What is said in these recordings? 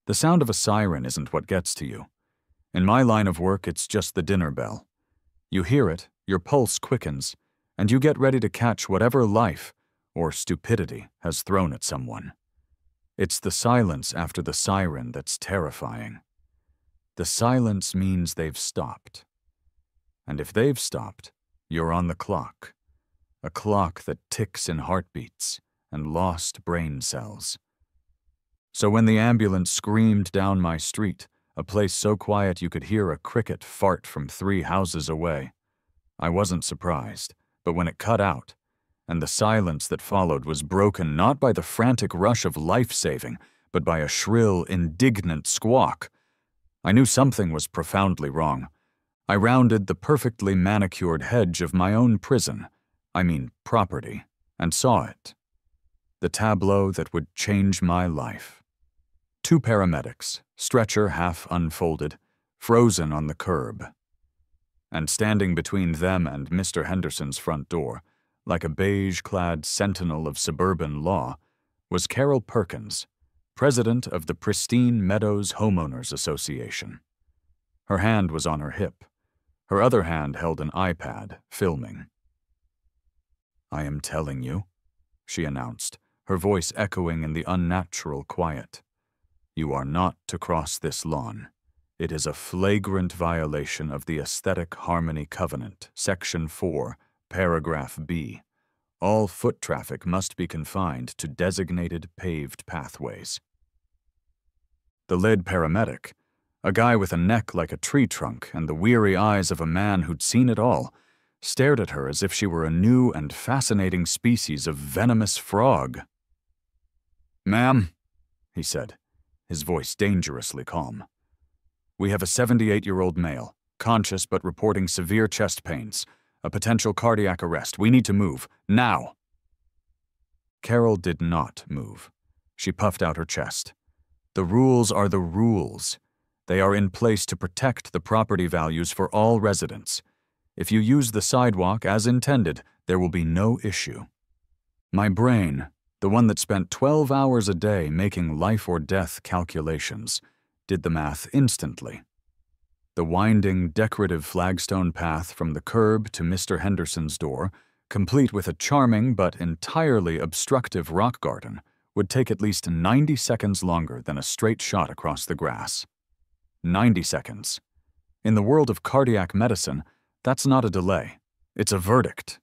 The sound of a siren isn't what gets to you. In my line of work, it's just the dinner bell. You hear it, your pulse quickens, and you get ready to catch whatever life or stupidity has thrown at someone. It's the silence after the siren that's terrifying. The silence means they've stopped. And if they've stopped, you're on the clock. A clock that ticks in heartbeats and lost brain cells. So when the ambulance screamed down my street, a place so quiet you could hear a cricket fart from 3 houses away, I wasn't surprised, but when it cut out, and the silence that followed was broken not by the frantic rush of life-saving, but by a shrill, indignant squawk, I knew something was profoundly wrong. I rounded the perfectly manicured hedge of my own prison, property, and saw it. The tableau that would change my life. 2 paramedics, stretcher half unfolded, frozen on the curb. And standing between them and Mr. Henderson's front door, like a beige-clad sentinel of suburban law, was Carol Perkins, president of the Pristine Meadows Homeowners Association. Her hand was on her hip. Her other hand held an iPad, filming. "I am telling you," she announced, her voice echoing in the unnatural quiet. "You are not to cross this lawn. It is a flagrant violation of the Aesthetic Harmony Covenant, Section 4, Paragraph B. All foot traffic must be confined to designated paved pathways." The lead paramedic, a guy with a neck like a tree trunk and the weary eyes of a man who'd seen it all, stared at her as if she were a new and fascinating species of venomous frog. "Ma'am," he said, his voice dangerously calm, "we have a 78-year-old male, conscious but reporting severe chest pains, a potential cardiac arrest. We need to move, now." Carol did not move. She puffed out her chest. "The rules are the rules. They are in place to protect the property values for all residents. If you use the sidewalk as intended, there will be no issue." My brain, the one that spent 12 hours a day making life-or-death calculations, did the math instantly. The winding, decorative flagstone path from the curb to Mr. Henderson's door, complete with a charming but entirely obstructive rock garden, would take at least 90 seconds longer than a straight shot across the grass. 90 seconds. In the world of cardiac medicine, that's not a delay. It's a verdict.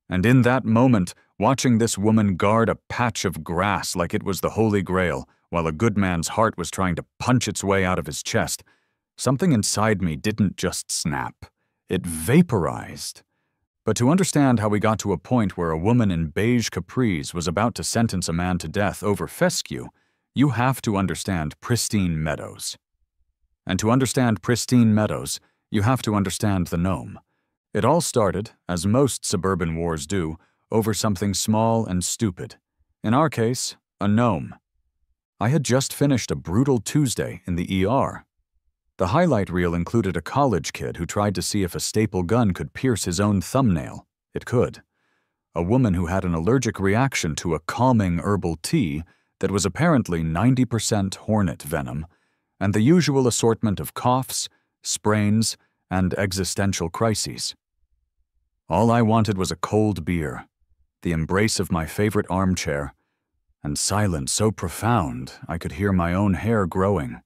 And in that moment, watching this woman guard a patch of grass like it was the Holy Grail, while a good man's heart was trying to punch its way out of his chest, something inside me didn't just snap. It vaporized. But to understand how we got to a point where a woman in beige capris was about to sentence a man to death over fescue, you have to understand Pristine Meadows. And to understand Pristine Meadows, you have to understand the gnome. It all started, as most suburban wars do, over something small and stupid. In our case, a gnome. I had just finished a brutal Tuesday in the ER. The highlight reel included a college kid who tried to see if a staple gun could pierce his own thumbnail. It could. A woman who had an allergic reaction to a calming herbal tea that was apparently 90% hornet venom, and the usual assortment of coughs, sprains, and existential crises. All I wanted was a cold beer, the embrace of my favorite armchair, and silence so profound I could hear my own hair growing.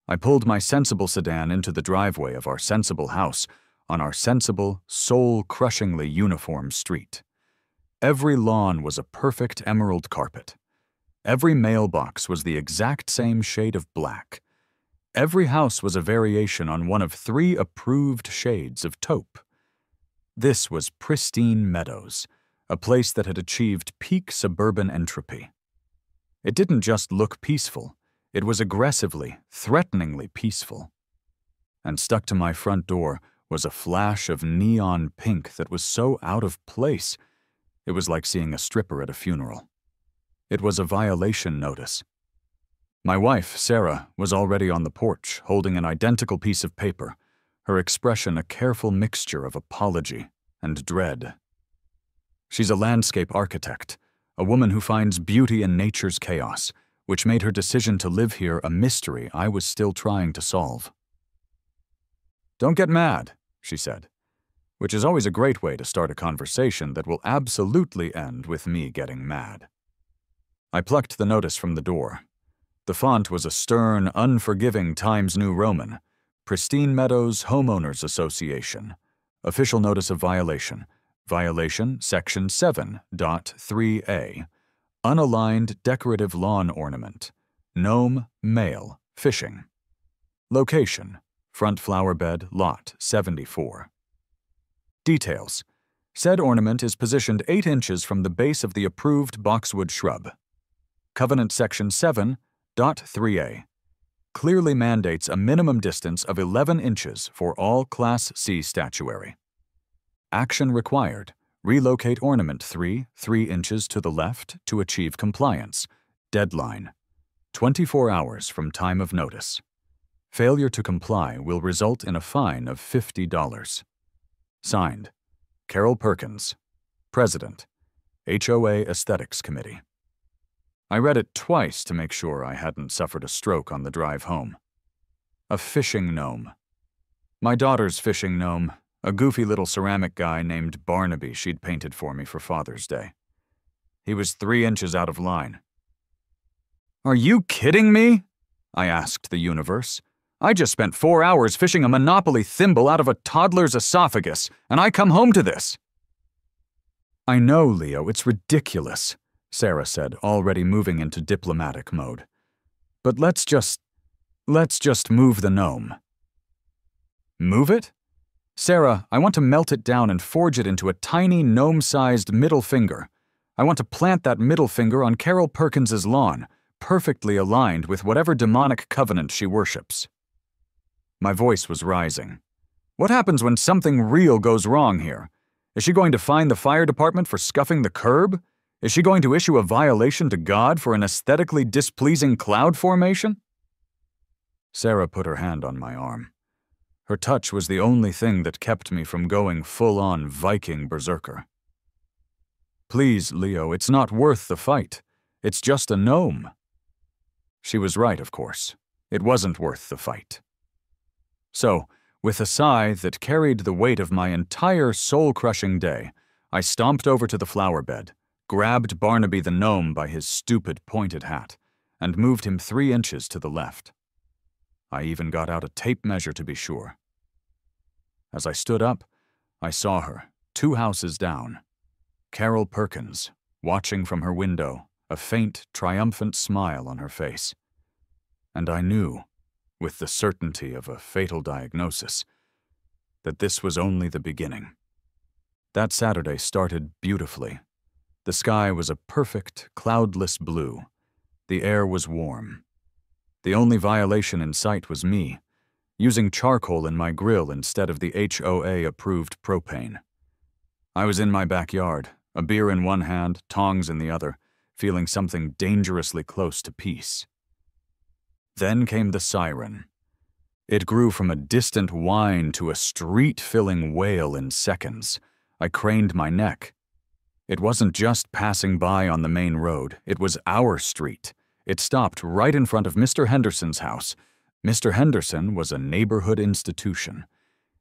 I pulled my sensible sedan into the driveway of our sensible house on our sensible, soul-crushingly uniform street. Every lawn was a perfect emerald carpet. Every mailbox was the exact same shade of black. Every house was a variation on one of 3 approved shades of taupe. This was Pristine Meadows, a place that had achieved peak suburban entropy. It didn't just look peaceful. It was aggressively, threateningly peaceful. And stuck to my front door was a flash of neon pink that was so out of place, it was like seeing a stripper at a funeral. It was a violation notice. My wife, Sarah, was already on the porch, holding an identical piece of paper, her expression a careful mixture of apology and dread. She's a landscape architect, a woman who finds beauty in nature's chaos, which made her decision to live here a mystery I was still trying to solve. "Don't get mad," she said, which is always a great way to start a conversation that will absolutely end with me getting mad. I plucked the notice from the door. The font was a stern, unforgiving Times New Roman. Pristine Meadows Homeowners Association. Official notice of violation. Violation Section 7.3a. Unaligned decorative lawn ornament. Gnome, male, fishing. Location: front flower bed, lot 74. Details: said ornament is positioned 8 inches from the base of the approved boxwood shrub. Covenant Section 7.3a. Clearly mandates a minimum distance of 11 inches for all Class C statuary. Action required: relocate ornament 3 inches to the left to achieve compliance. Deadline: 24 hours from time of notice. Failure to comply will result in a fine of $50. Signed, Carol Perkins, President, HOA Aesthetics Committee. I read it twice to make sure I hadn't suffered a stroke on the drive home. A fishing gnome. My daughter's fishing gnome, a goofy little ceramic guy named Barnaby she'd painted for me for Father's Day. He was 3 inches out of line. "Are you kidding me?" I asked the universe. "I just spent 4 hours fishing a Monopoly thimble out of a toddler's esophagus, and I come home to this." "I know, Leo, it's ridiculous," Sarah said, already moving into diplomatic mode. "But let's just move the gnome." "Move it? Sarah, I want to melt it down and forge it into a tiny gnome-sized middle finger. I want to plant that middle finger on Carol Perkins's lawn, perfectly aligned with whatever demonic covenant she worships." My voice was rising. What happens when something real goes wrong here? Is she going to fine the fire department for scuffing the curb? Is she going to issue a violation to God for an aesthetically displeasing cloud formation? Sarah put her hand on my arm. Her touch was the only thing that kept me from going full-on Viking berserker. "Please, Leo, it's not worth the fight. It's just a gnome." She was right, of course. It wasn't worth the fight. So, with a sigh that carried the weight of my entire soul-crushing day, I stomped over to the flower bed, grabbed Barnaby the gnome by his stupid pointed hat, and moved him 3 inches to the left. I even got out a tape measure to be sure. As I stood up, I saw her, 2 houses down. Carol Perkins, watching from her window, a faint, triumphant smile on her face. And I knew, with the certainty of a fatal diagnosis, that this was only the beginning. That Saturday started beautifully. The sky was a perfect, cloudless blue. The air was warm. The only violation in sight was me, using charcoal in my grill instead of the HOA-approved propane. I was in my backyard, a beer in one hand, tongs in the other, feeling something dangerously close to peace. Then came the siren. It grew from a distant whine to a street-filling wail in seconds. I craned my neck. It wasn't just passing by on the main road, it was our street. It stopped right in front of Mr. Henderson's house. Mr. Henderson was a neighborhood institution.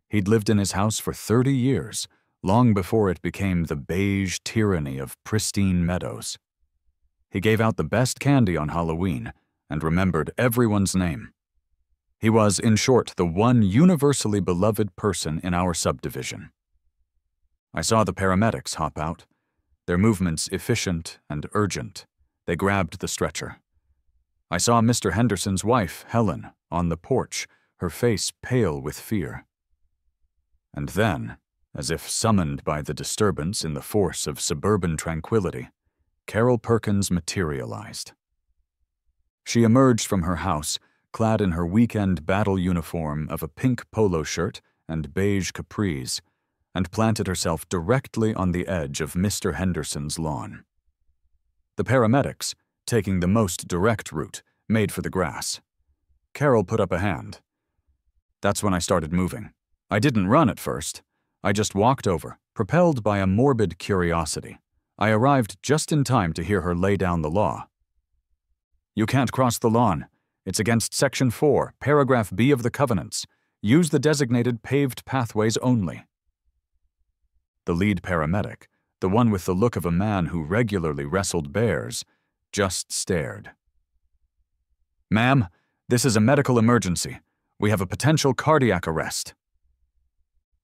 He'd lived in his house for 30 years, long before it became the beige tyranny of Pristine Meadows. He gave out the best candy on Halloween and remembered everyone's name. He was, in short, the one universally beloved person in our subdivision. I saw the paramedics hop out, their movements efficient and urgent. They grabbed the stretcher. I saw Mr. Henderson's wife, Helen, on the porch, her face pale with fear. And then, as if summoned by the disturbance in the force of suburban tranquility, Carol Perkins materialized. She emerged from her house, clad in her weekend battle uniform of a pink polo shirt and beige capris, and planted herself directly on the edge of Mr. Henderson's lawn. The paramedics, taking the most direct route, made for the grass. Carol put up a hand. That's when I started moving. I didn't run at first. I just walked over, propelled by a morbid curiosity. I arrived just in time to hear her lay down the law. You can't cross the lawn. It's against Section 4, Paragraph B of the Covenants. Use the designated paved pathways only. The lead paramedic, the one with the look of a man who regularly wrestled bears, just stared. Ma'am, this is a medical emergency. We have a potential cardiac arrest.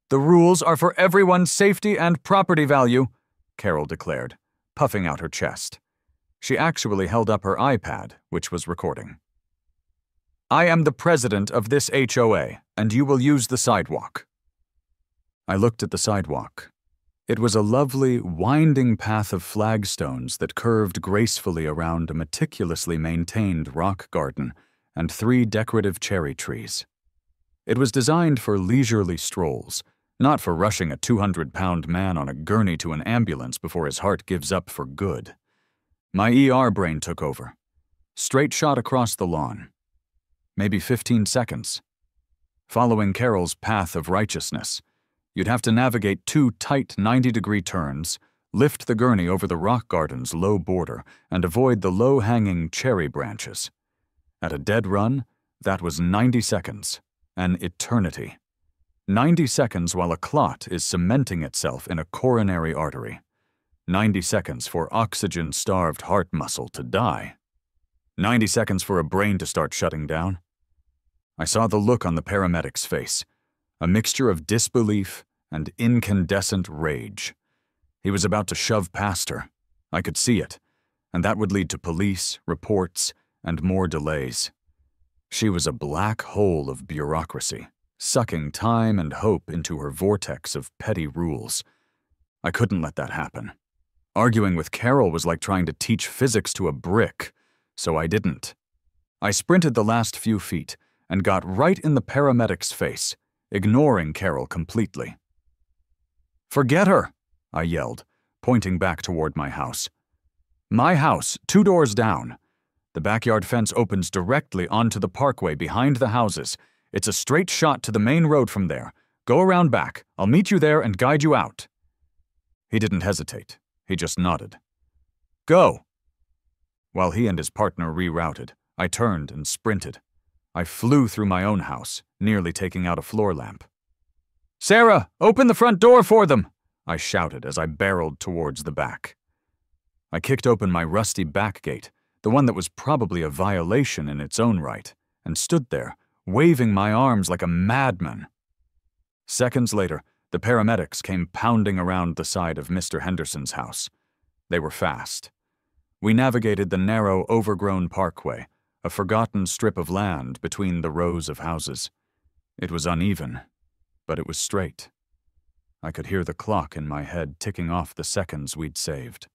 The rules are for everyone's safety and property value, Carol declared, puffing out her chest. She actually held up her iPad, which was recording. I am the president of this HOA, and you will use the sidewalk. I looked at the sidewalk. It was a lovely, winding path of flagstones that curved gracefully around a meticulously maintained rock garden and 3 decorative cherry trees. It was designed for leisurely strolls, not for rushing a 200-pound man on a gurney to an ambulance before his heart gives up for good. My ER brain took over. Straight shot across the lawn. Maybe 15 seconds. Following Carol's path of righteousness, you'd have to navigate 2 tight 90-degree turns, lift the gurney over the rock garden's low border, and avoid the low-hanging cherry branches. At a dead run, that was 90 seconds, an eternity. 90 seconds while a clot is cementing itself in a coronary artery. 90 seconds for oxygen-starved heart muscle to die. 90 seconds for a brain to start shutting down. I saw the look on the paramedic's face, a mixture of disbelief and incandescent rage. He was about to shove past her. I could see it, and that would lead to police, reports, and more delays. She was a black hole of bureaucracy, sucking time and hope into her vortex of petty rules. I couldn't let that happen. Arguing with Carol was like trying to teach physics to a brick, so I didn't. I sprinted the last few feet and got right in the paramedic's face, ignoring Carol completely. Forget her, I yelled, pointing back toward my house. My house, 2 doors down. The backyard fence opens directly onto the parkway behind the houses. It's a straight shot to the main road from there. Go around back. I'll meet you there and guide you out. He didn't hesitate. He just nodded. Go. While he and his partner rerouted, I turned and sprinted. I flew through my own house, nearly taking out a floor lamp. Sarah, open the front door for them, I shouted as I barreled towards the back. I kicked open my rusty back gate, the one that was probably a violation in its own right, and stood there, waving my arms like a madman. Seconds later, the paramedics came pounding around the side of Mr. Henderson's house. They were fast. We navigated the narrow, overgrown parkway, a forgotten strip of land between the rows of houses. It was uneven, but it was straight. I could hear the clock in my head ticking off the seconds we'd saved.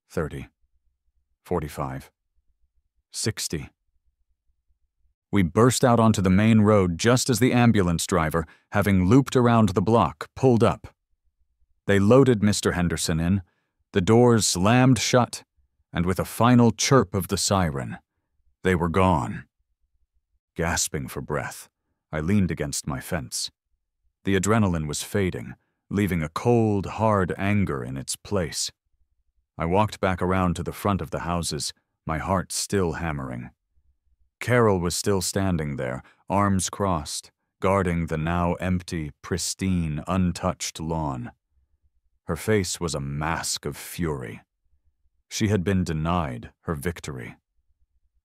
30, 45, 60. We burst out onto the main road just as the ambulance driver, having looped around the block, pulled up. They loaded Mr. Henderson in, the doors slammed shut, and with a final chirp of the siren, they were gone. Gasping for breath, I leaned against my fence. The adrenaline was fading, leaving a cold, hard anger in its place. I walked back around to the front of the houses, my heart still hammering. Carol was still standing there, arms crossed, guarding the now empty, pristine, untouched lawn. Her face was a mask of fury. She had been denied her victory.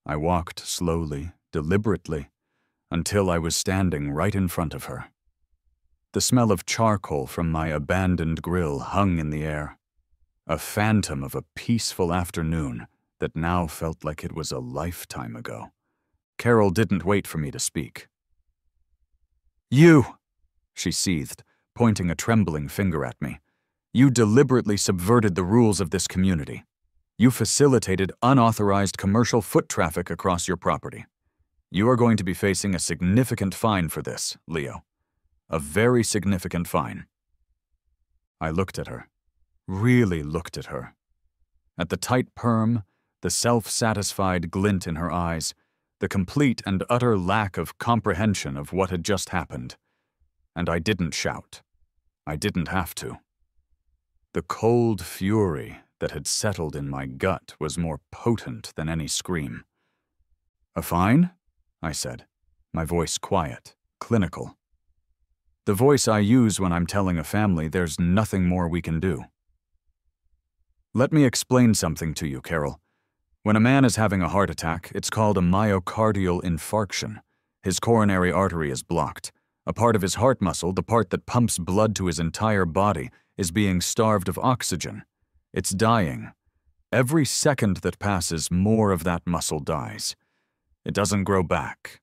I walked slowly, deliberately, until I was standing right in front of her. The smell of charcoal from my abandoned grill hung in the air, a phantom of a peaceful afternoon that now felt like it was a lifetime ago. Carol didn't wait for me to speak. You, she seethed, pointing a trembling finger at me. You deliberately subverted the rules of this community. You facilitated unauthorized commercial foot traffic across your property. You are going to be facing a significant fine for this, Leo. A very significant fine. I looked at her, really looked at her. At the tight perm, the self-satisfied glint in her eyes, the complete and utter lack of comprehension of what had just happened. And I didn't shout. I didn't have to. The cold fury that had settled in my gut was more potent than any scream. "A fine?" I said, my voice quiet, clinical. The voice I use when I'm telling a family there's nothing more we can do. "Let me explain something to you, Carol. When a man is having a heart attack, it's called a myocardial infarction. His coronary artery is blocked. A part of his heart muscle, the part that pumps blood to his entire body, is being starved of oxygen. It's dying. Every second that passes, more of that muscle dies. It doesn't grow back.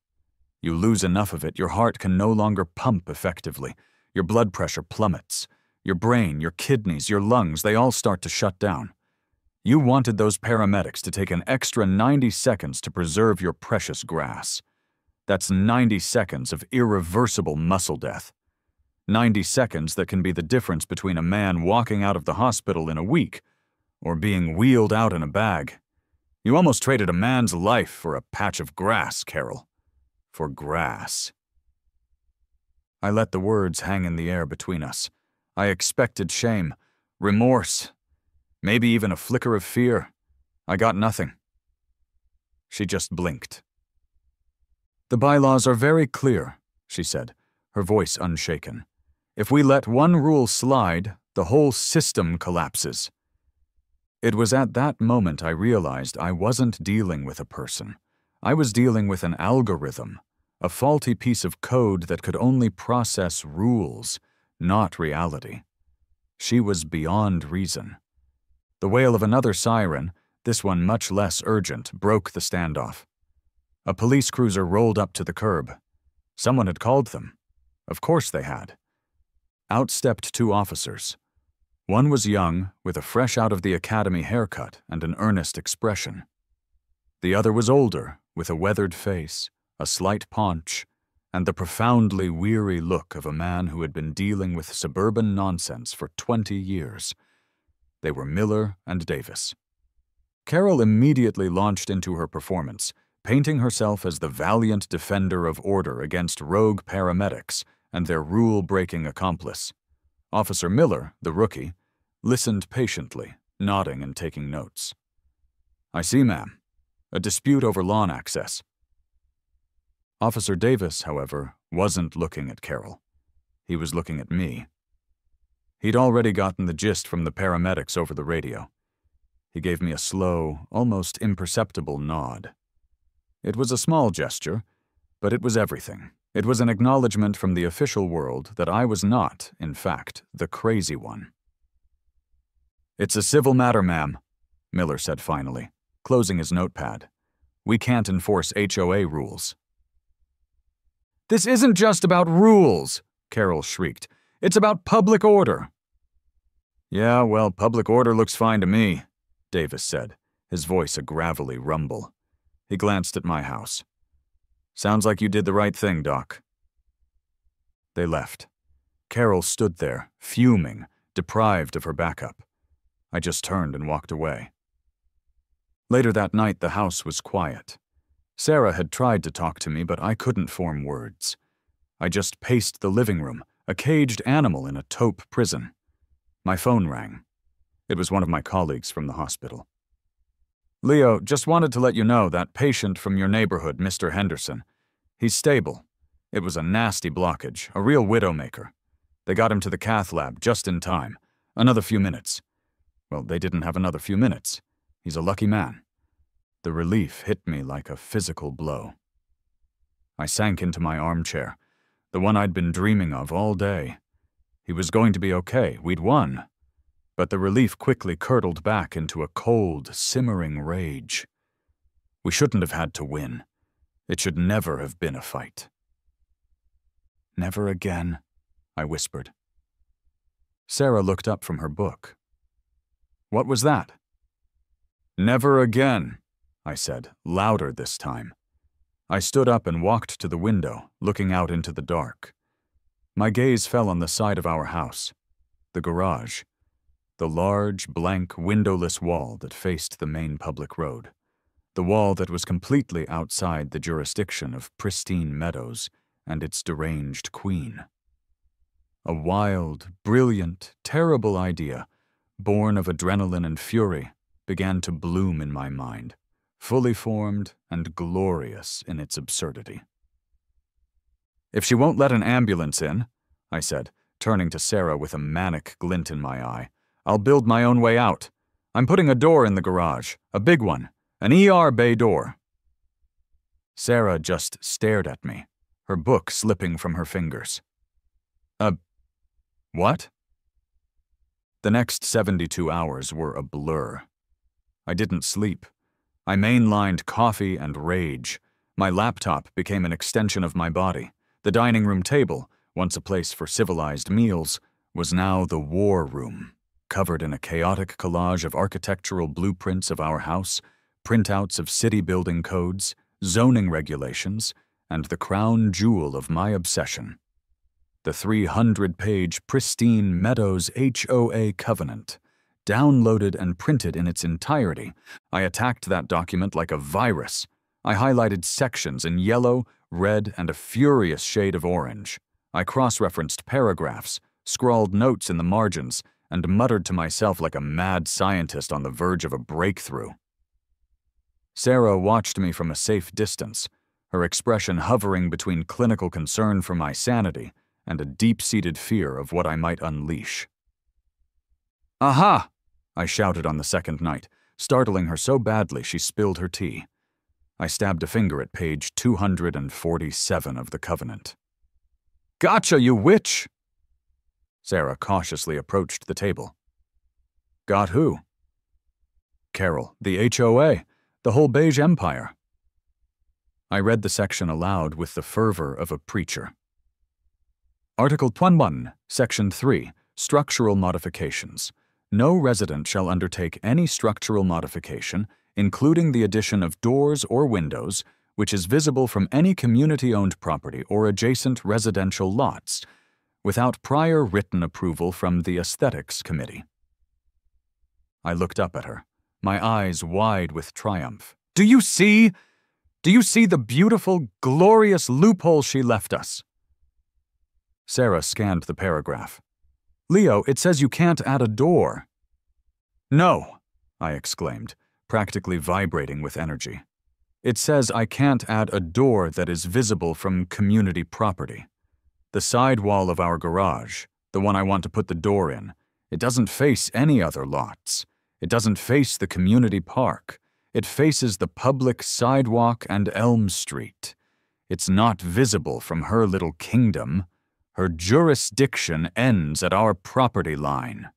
You lose enough of it, your heart can no longer pump effectively. Your blood pressure plummets. Your brain, your kidneys, your lungs, they all start to shut down. You wanted those paramedics to take an extra 90 seconds to preserve your precious grass. That's 90 seconds of irreversible muscle death. 90 seconds that can be the difference between a man walking out of the hospital in a week or being wheeled out in a bag. You almost traded a man's life for a patch of grass, Carol. For grass." I let the words hang in the air between us. I expected shame, remorse, maybe even a flicker of fear. I got nothing. She just blinked. "The bylaws are very clear," she said, her voice unshaken. "If we let one rule slide, the whole system collapses." It was at that moment I realized I wasn't dealing with a person. I was dealing with an algorithm, a faulty piece of code that could only process rules, not reality. She was beyond reason. The wail of another siren, this one much less urgent, broke the standoff. A police cruiser rolled up to the curb. Someone had called them. Of course they had. Out stepped two officers. One was young, with a fresh-out-of-the-academy haircut and an earnest expression. The other was older, with a weathered face, a slight paunch, and the profoundly weary look of a man who had been dealing with suburban nonsense for 20 years. They were Miller and Davis. Carol immediately launched into her performance, painting herself as the valiant defender of order against rogue paramedics and their rule-breaking accomplice. Officer Miller, the rookie, listened patiently, nodding and taking notes. "I see, ma'am. A dispute over lawn access." Officer Davis, however, wasn't looking at Carol. He was looking at me. He'd already gotten the gist from the paramedics over the radio. He gave me a slow, almost imperceptible nod. It was a small gesture, but it was everything. It was an acknowledgement from the official world that I was not, in fact, the crazy one. "It's a civil matter, ma'am," Miller said finally, closing his notepad. "We can't enforce HOA rules." "This isn't just about rules," Carol shrieked. "It's about public order." "Yeah, well, public order looks fine to me," Davis said, his voice a gravelly rumble. He glanced at my house. "Sounds like you did the right thing, Doc." They left. Carol stood there, fuming, deprived of her backup. I just turned and walked away. Later that night, the house was quiet. Sarah had tried to talk to me, but I couldn't form words. I just paced the living room, a caged animal in a taupe prison. My phone rang. It was one of my colleagues from the hospital. "Leo, just wanted to let you know that patient from your neighborhood, Mr. Henderson. He's stable. It was a nasty blockage, a real widowmaker. They got him to the cath lab just in time. Another few minutes. Well, they didn't have another few minutes. He's a lucky man." The relief hit me like a physical blow. I sank into my armchair, the one I'd been dreaming of all day. He was going to be okay. We'd won. But the relief quickly curdled back into a cold, simmering rage. We shouldn't have had to win. It should never have been a fight. "Never again," I whispered. Sarah looked up from her book. "What was that?" "Never again," I said, louder this time. I stood up and walked to the window, looking out into the dark. My gaze fell on the side of our house, the garage, the large, blank, windowless wall that faced the main public road, the wall that was completely outside the jurisdiction of pristine meadows and its deranged queen. A wild, brilliant, terrible idea, born of adrenaline and fury, began to bloom in my mind, fully formed and glorious in its absurdity. "If she won't let an ambulance in," I said, turning to Sarah with a manic glint in my eye, "I'll build my own way out. I'm putting a door in the garage, a big one, an ER bay door." Sarah just stared at me, her book slipping from her fingers. What?" The next 72 hours were a blur. I didn't sleep. I mainlined coffee and rage. My laptop became an extension of my body. The dining room table, once a place for civilized meals, was now the war room, covered in a chaotic collage of architectural blueprints of our house, printouts of city building codes, zoning regulations, and the crown jewel of my obsession, the 300-page pristine Meadows HOA covenant. Downloaded and printed in its entirety, I attacked that document like a virus. I highlighted sections in yellow, red, and a furious shade of orange. I cross-referenced paragraphs, scrawled notes in the margins, and muttered to myself like a mad scientist on the verge of a breakthrough. Sarah watched me from a safe distance, her expression hovering between clinical concern for my sanity and a deep-seated fear of what I might unleash. "Aha!" I shouted on the second night, startling her so badly she spilled her tea. I stabbed a finger at page 247 of the covenant. "Gotcha, you witch!" Sarah cautiously approached the table. "Got who?" "Carol, the HOA, the whole beige empire." I read the section aloud with the fervor of a preacher. Article 21, Section 3, Structural Modifications. No resident shall undertake any structural modification, including the addition of doors or windows, which is visible from any community-owned property or adjacent residential lots, without prior written approval from the Aesthetics Committee. I looked up at her, my eyes wide with triumph. Do you see the beautiful, glorious loophole she left us?" Sarah scanned the paragraph. "Leo, it says you can't add a door." "No," I exclaimed, practically vibrating with energy. "It says I can't add a door that is visible from community property. The side wall of our garage, the one I want to put the door in, it doesn't face any other lots. It doesn't face the community park. It faces the public sidewalk and Elm Street. It's not visible from her little kingdom. Her jurisdiction ends at our property line."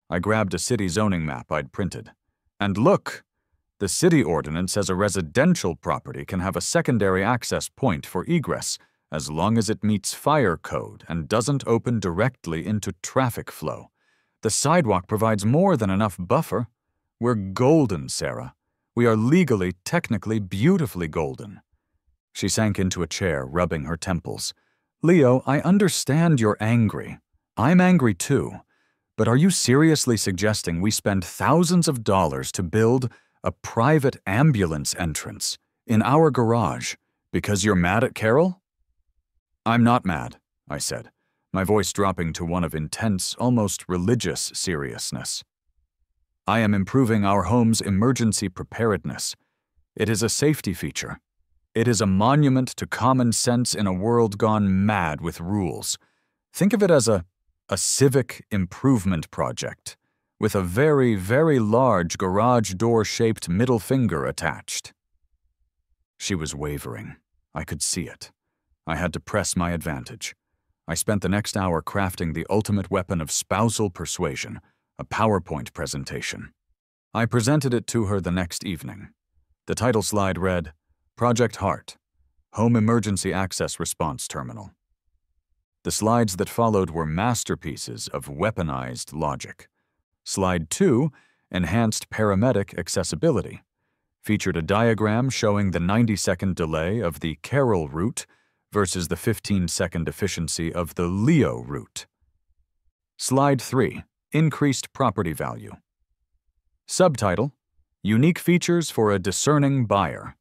I grabbed a city zoning map I'd printed. And look! The city ordinance says a residential property can have a secondary access point for egress as long as it meets fire code and doesn't open directly into traffic flow. The sidewalk provides more than enough buffer. We're golden, Sarah. We are legally, technically, beautifully golden. She sank into a chair, rubbing her temples. "Leo, I understand you're angry. I'm angry too. But are you seriously suggesting we spend thousands of dollars to build a private ambulance entrance in our garage because you're mad at Carol?" "I'm not mad," I said, my voice dropping to one of intense, almost religious seriousness. "I am improving our home's emergency preparedness. It is a safety feature. It is a monument to common sense in a world gone mad with rules. Think of it as a civic improvement project, with a very, very large garage door-shaped middle finger attached." She was wavering. I could see it. I had to press my advantage. I spent the next hour crafting the ultimate weapon of spousal persuasion, a PowerPoint presentation. I presented it to her the next evening. The title slide read, Project Heart, Home Emergency Access Response Terminal. The slides that followed were masterpieces of weaponized logic. Slide 2, Enhanced Paramedic Accessibility, featured a diagram showing the 90-second delay of the Carol route versus the 15-second efficiency of the Leo route. Slide 3, Increased Property Value. Subtitle, Unique Features for a Discerning Buyer.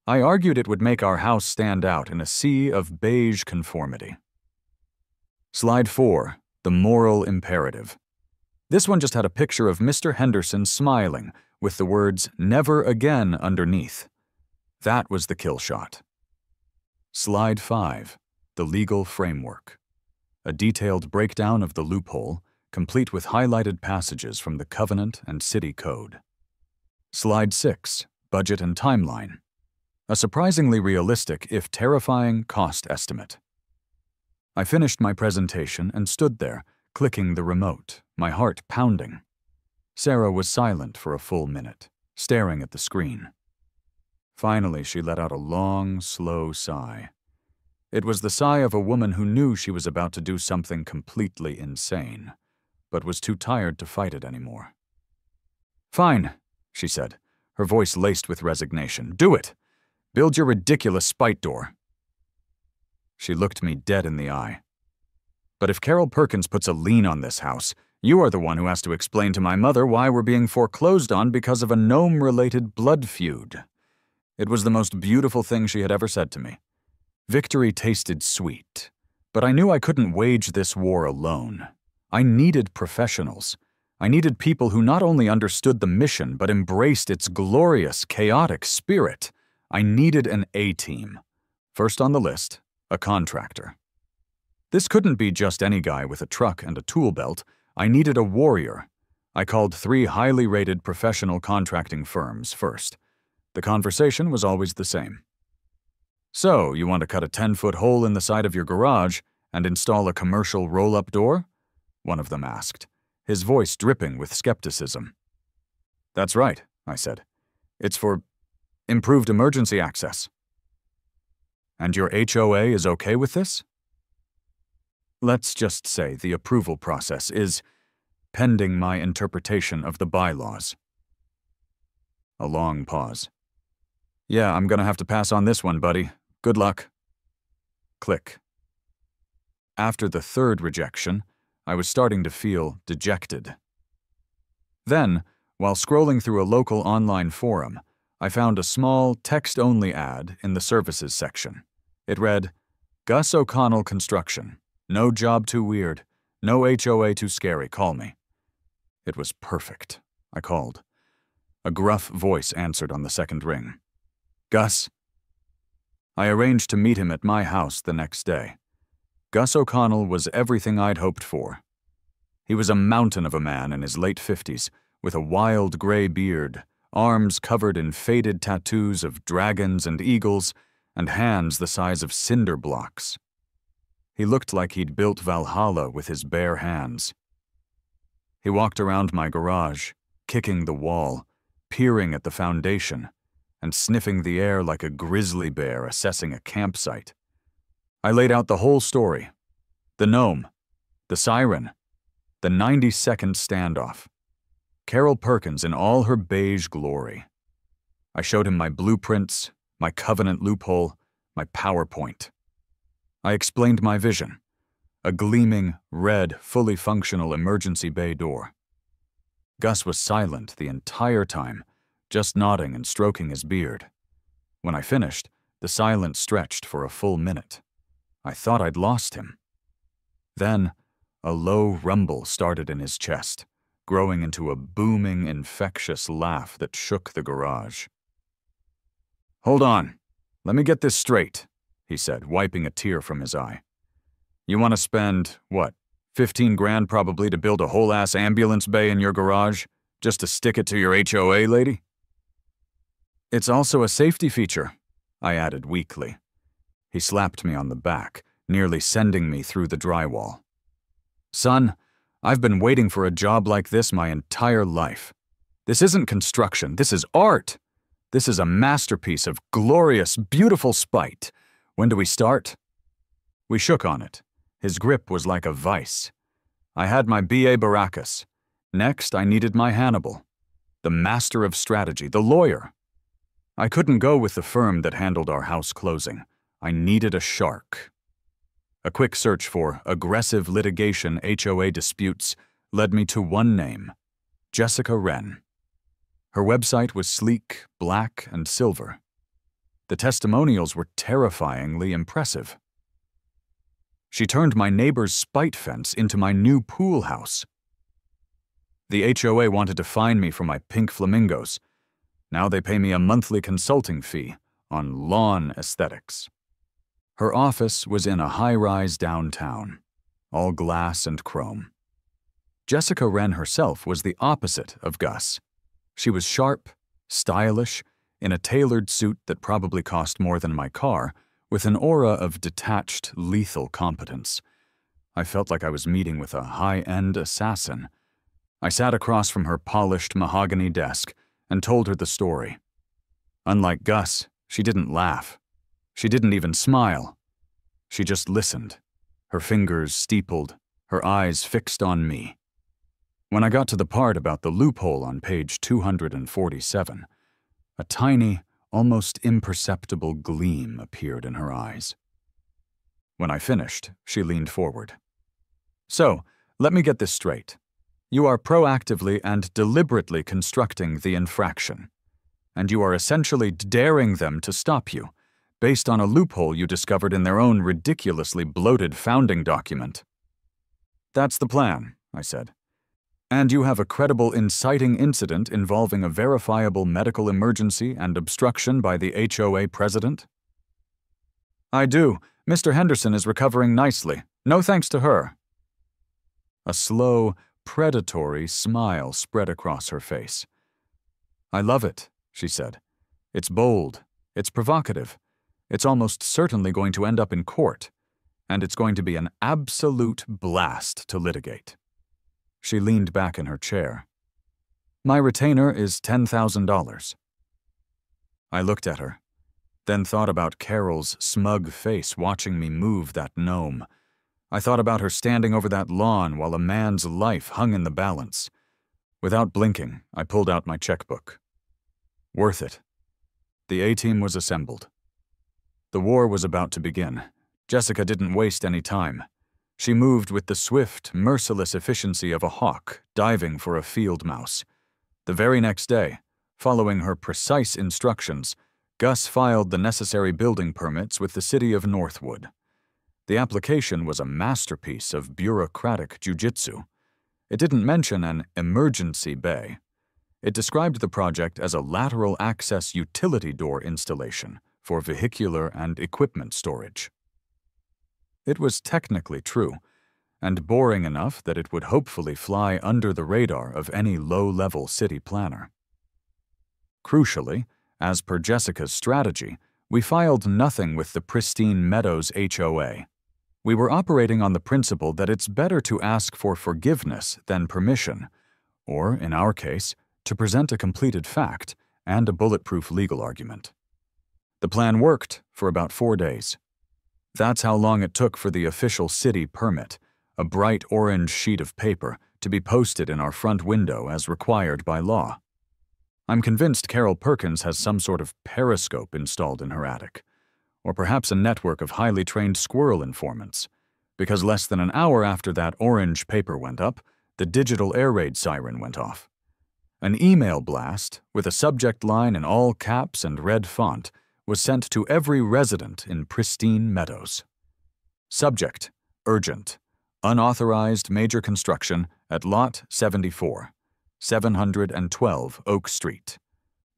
I argued it would make our house stand out in a sea of beige conformity. Slide 4, The Moral Imperative. This one just had a picture of Mr. Henderson smiling, with the words, "Never again" underneath. That was the kill shot. Slide 5. The legal framework. A detailed breakdown of the loophole, complete with highlighted passages from the Covenant and City Code. Slide 6. Budget and timeline. A surprisingly realistic, if terrifying, cost estimate. I finished my presentation and stood there, clicking the remote, my heart pounding. Sarah was silent for a full minute, staring at the screen. Finally, she let out a long, slow sigh. It was the sigh of a woman who knew she was about to do something completely insane, but was too tired to fight it anymore. "Fine," she said, her voice laced with resignation. "Do it! Build your ridiculous spite door." She looked me dead in the eye. "But if Carol Perkins puts a lien on this house, you are the one who has to explain to my mother why we're being foreclosed on because of a gnome-related blood feud." It was the most beautiful thing she had ever said to me. Victory tasted sweet, but I knew I couldn't wage this war alone. I needed professionals. I needed people who not only understood the mission but embraced its glorious, chaotic spirit. I needed an A-team. First on the list, a contractor. This couldn't be just any guy with a truck and a tool belt. I needed a warrior. I called 3 highly rated professional contracting firms first. The conversation was always the same. "So, you want to cut a 10-foot hole in the side of your garage and install a commercial roll-up door?" one of them asked, his voice dripping with skepticism. "That's right," I said. "It's for improved emergency access." "And your HOA is okay with this?" "Let's just say the approval process is pending my interpretation of the bylaws." A long pause. "Yeah, I'm gonna have to pass on this one, buddy. Good luck." Click. After the 3rd rejection, I was starting to feel dejected. Then, while scrolling through a local online forum, I found a small, text-only ad in the services section. It read, "Gus O'Connell Construction. No job too weird. No HOA too scary. Call me." It was perfect. I called. A gruff voice answered on the 2nd ring. "Gus." I arranged to meet him at my house the next day. Gus O'Connell was everything I'd hoped for. He was a mountain of a man in his late 50s, with a wild gray beard, arms covered in faded tattoos of dragons and eagles, and hands the size of cinder blocks. He looked like he'd built Valhalla with his bare hands. He walked around my garage, kicking the wall, peering at the foundation, and sniffing the air like a grizzly bear assessing a campsite. I laid out the whole story. The gnome, the siren, the 90-second standoff. Carol Perkins in all her beige glory. I showed him my blueprints, my Covenant loophole, my PowerPoint. I explained my vision. A gleaming, red, fully functional emergency bay door. Gus was silent the entire time, just nodding and stroking his beard. When I finished, the silence stretched for a full minute. I thought I'd lost him. Then, a low rumble started in his chest, growing into a booming, infectious laugh that shook the garage. "Hold on. Let me get this straight," he said, wiping a tear from his eye. "You want to spend, what, 15 grand probably to build a whole-ass ambulance bay in your garage, just to stick it to your HOA lady?" "It's also a safety feature," I added weakly. He slapped me on the back, nearly sending me through the drywall. "Son, I've been waiting for a job like this my entire life. This isn't construction, this is art. This is a masterpiece of glorious, beautiful spite. When do we start?" We shook on it. His grip was like a vice. I had my B.A. Baracus. Next, I needed my Hannibal. The master of strategy, the lawyer. I couldn't go with the firm that handled our house closing. I needed a shark. A quick search for aggressive litigation HOA disputes led me to one name, Jessica Wren. Her website was sleek, black, and silver. The testimonials were terrifyingly impressive. She turned my neighbor's spite fence into my new pool house. The HOA wanted to fine me for my pink flamingos. Now they pay me a monthly consulting fee on lawn aesthetics. Her office was in a high-rise downtown, all glass and chrome. Jessica Wren herself was the opposite of Gus. She was sharp, stylish, in a tailored suit that probably cost more than my car, with an aura of detached, lethal competence. I felt like I was meeting with a high-end assassin. I sat across from her polished mahogany desk and told her the story. Unlike Gus, she didn't laugh. She didn't even smile. She just listened, her fingers steepled, her eyes fixed on me. When I got to the part about the loophole on page 247, a tiny, almost imperceptible gleam appeared in her eyes. When I finished, she leaned forward. So, let me get this straight. You are proactively and deliberately constructing the infraction, and you are essentially daring them to stop you, based on a loophole you discovered in their own ridiculously bloated founding document. That's the plan, I said. And you have a credible inciting incident involving a verifiable medical emergency and obstruction by the HOA president? I do. Mr. Henderson is recovering nicely. No thanks to her. A slow, predatory smile spread across her face. I love it, she said. It's bold. It's provocative. It's almost certainly going to end up in court, and it's going to be an absolute blast to litigate. She leaned back in her chair. My retainer is $10,000. I looked at her, then thought about Carol's smug face watching me move that gnome. I thought about her standing over that lawn while a man's life hung in the balance. Without blinking, I pulled out my checkbook. Worth it. The A-team was assembled. The war was about to begin. Jessica didn't waste any time. She moved with the swift, merciless efficiency of a hawk diving for a field mouse. The very next day, following her precise instructions, Gus filed the necessary building permits with the city of Northwood. The application was a masterpiece of bureaucratic jujitsu. It didn't mention an emergency bay. It described the project as a lateral access utility door installation for vehicular and equipment storage. It was technically true, and boring enough that it would hopefully fly under the radar of any low-level city planner. Crucially, as per Jessica's strategy, we filed nothing with the Pristine Meadows HOA. We were operating on the principle that it's better to ask for forgiveness than permission, or, in our case, to present a completed fact and a bulletproof legal argument. The plan worked for about 4 days. That's how long it took for the official city permit, a bright orange sheet of paper, to be posted in our front window as required by law. I'm convinced Carol Perkins has some sort of periscope installed in her attic, or perhaps a network of highly trained squirrel informants, because less than an hour after that orange paper went up, the digital air raid siren went off. An email blast, with a subject line in all caps and red font, was sent to every resident in Pristine Meadows. Subject: urgent. Unauthorized major construction at Lot 74, 712 Oak Street.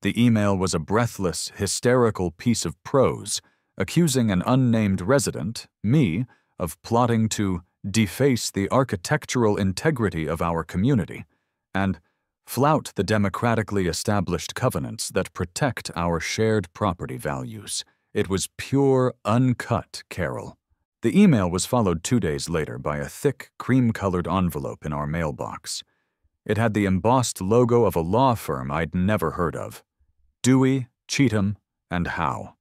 The email was a breathless, hysterical piece of prose, accusing an unnamed resident, me, of plotting to deface the architectural integrity of our community and flout the democratically established covenants that protect our shared property values. It was pure, uncut Carol. The email was followed 2 days later by a thick, cream-colored envelope in our mailbox. It had the embossed logo of a law firm I'd never heard of: Dewey, Cheatham, and Howe.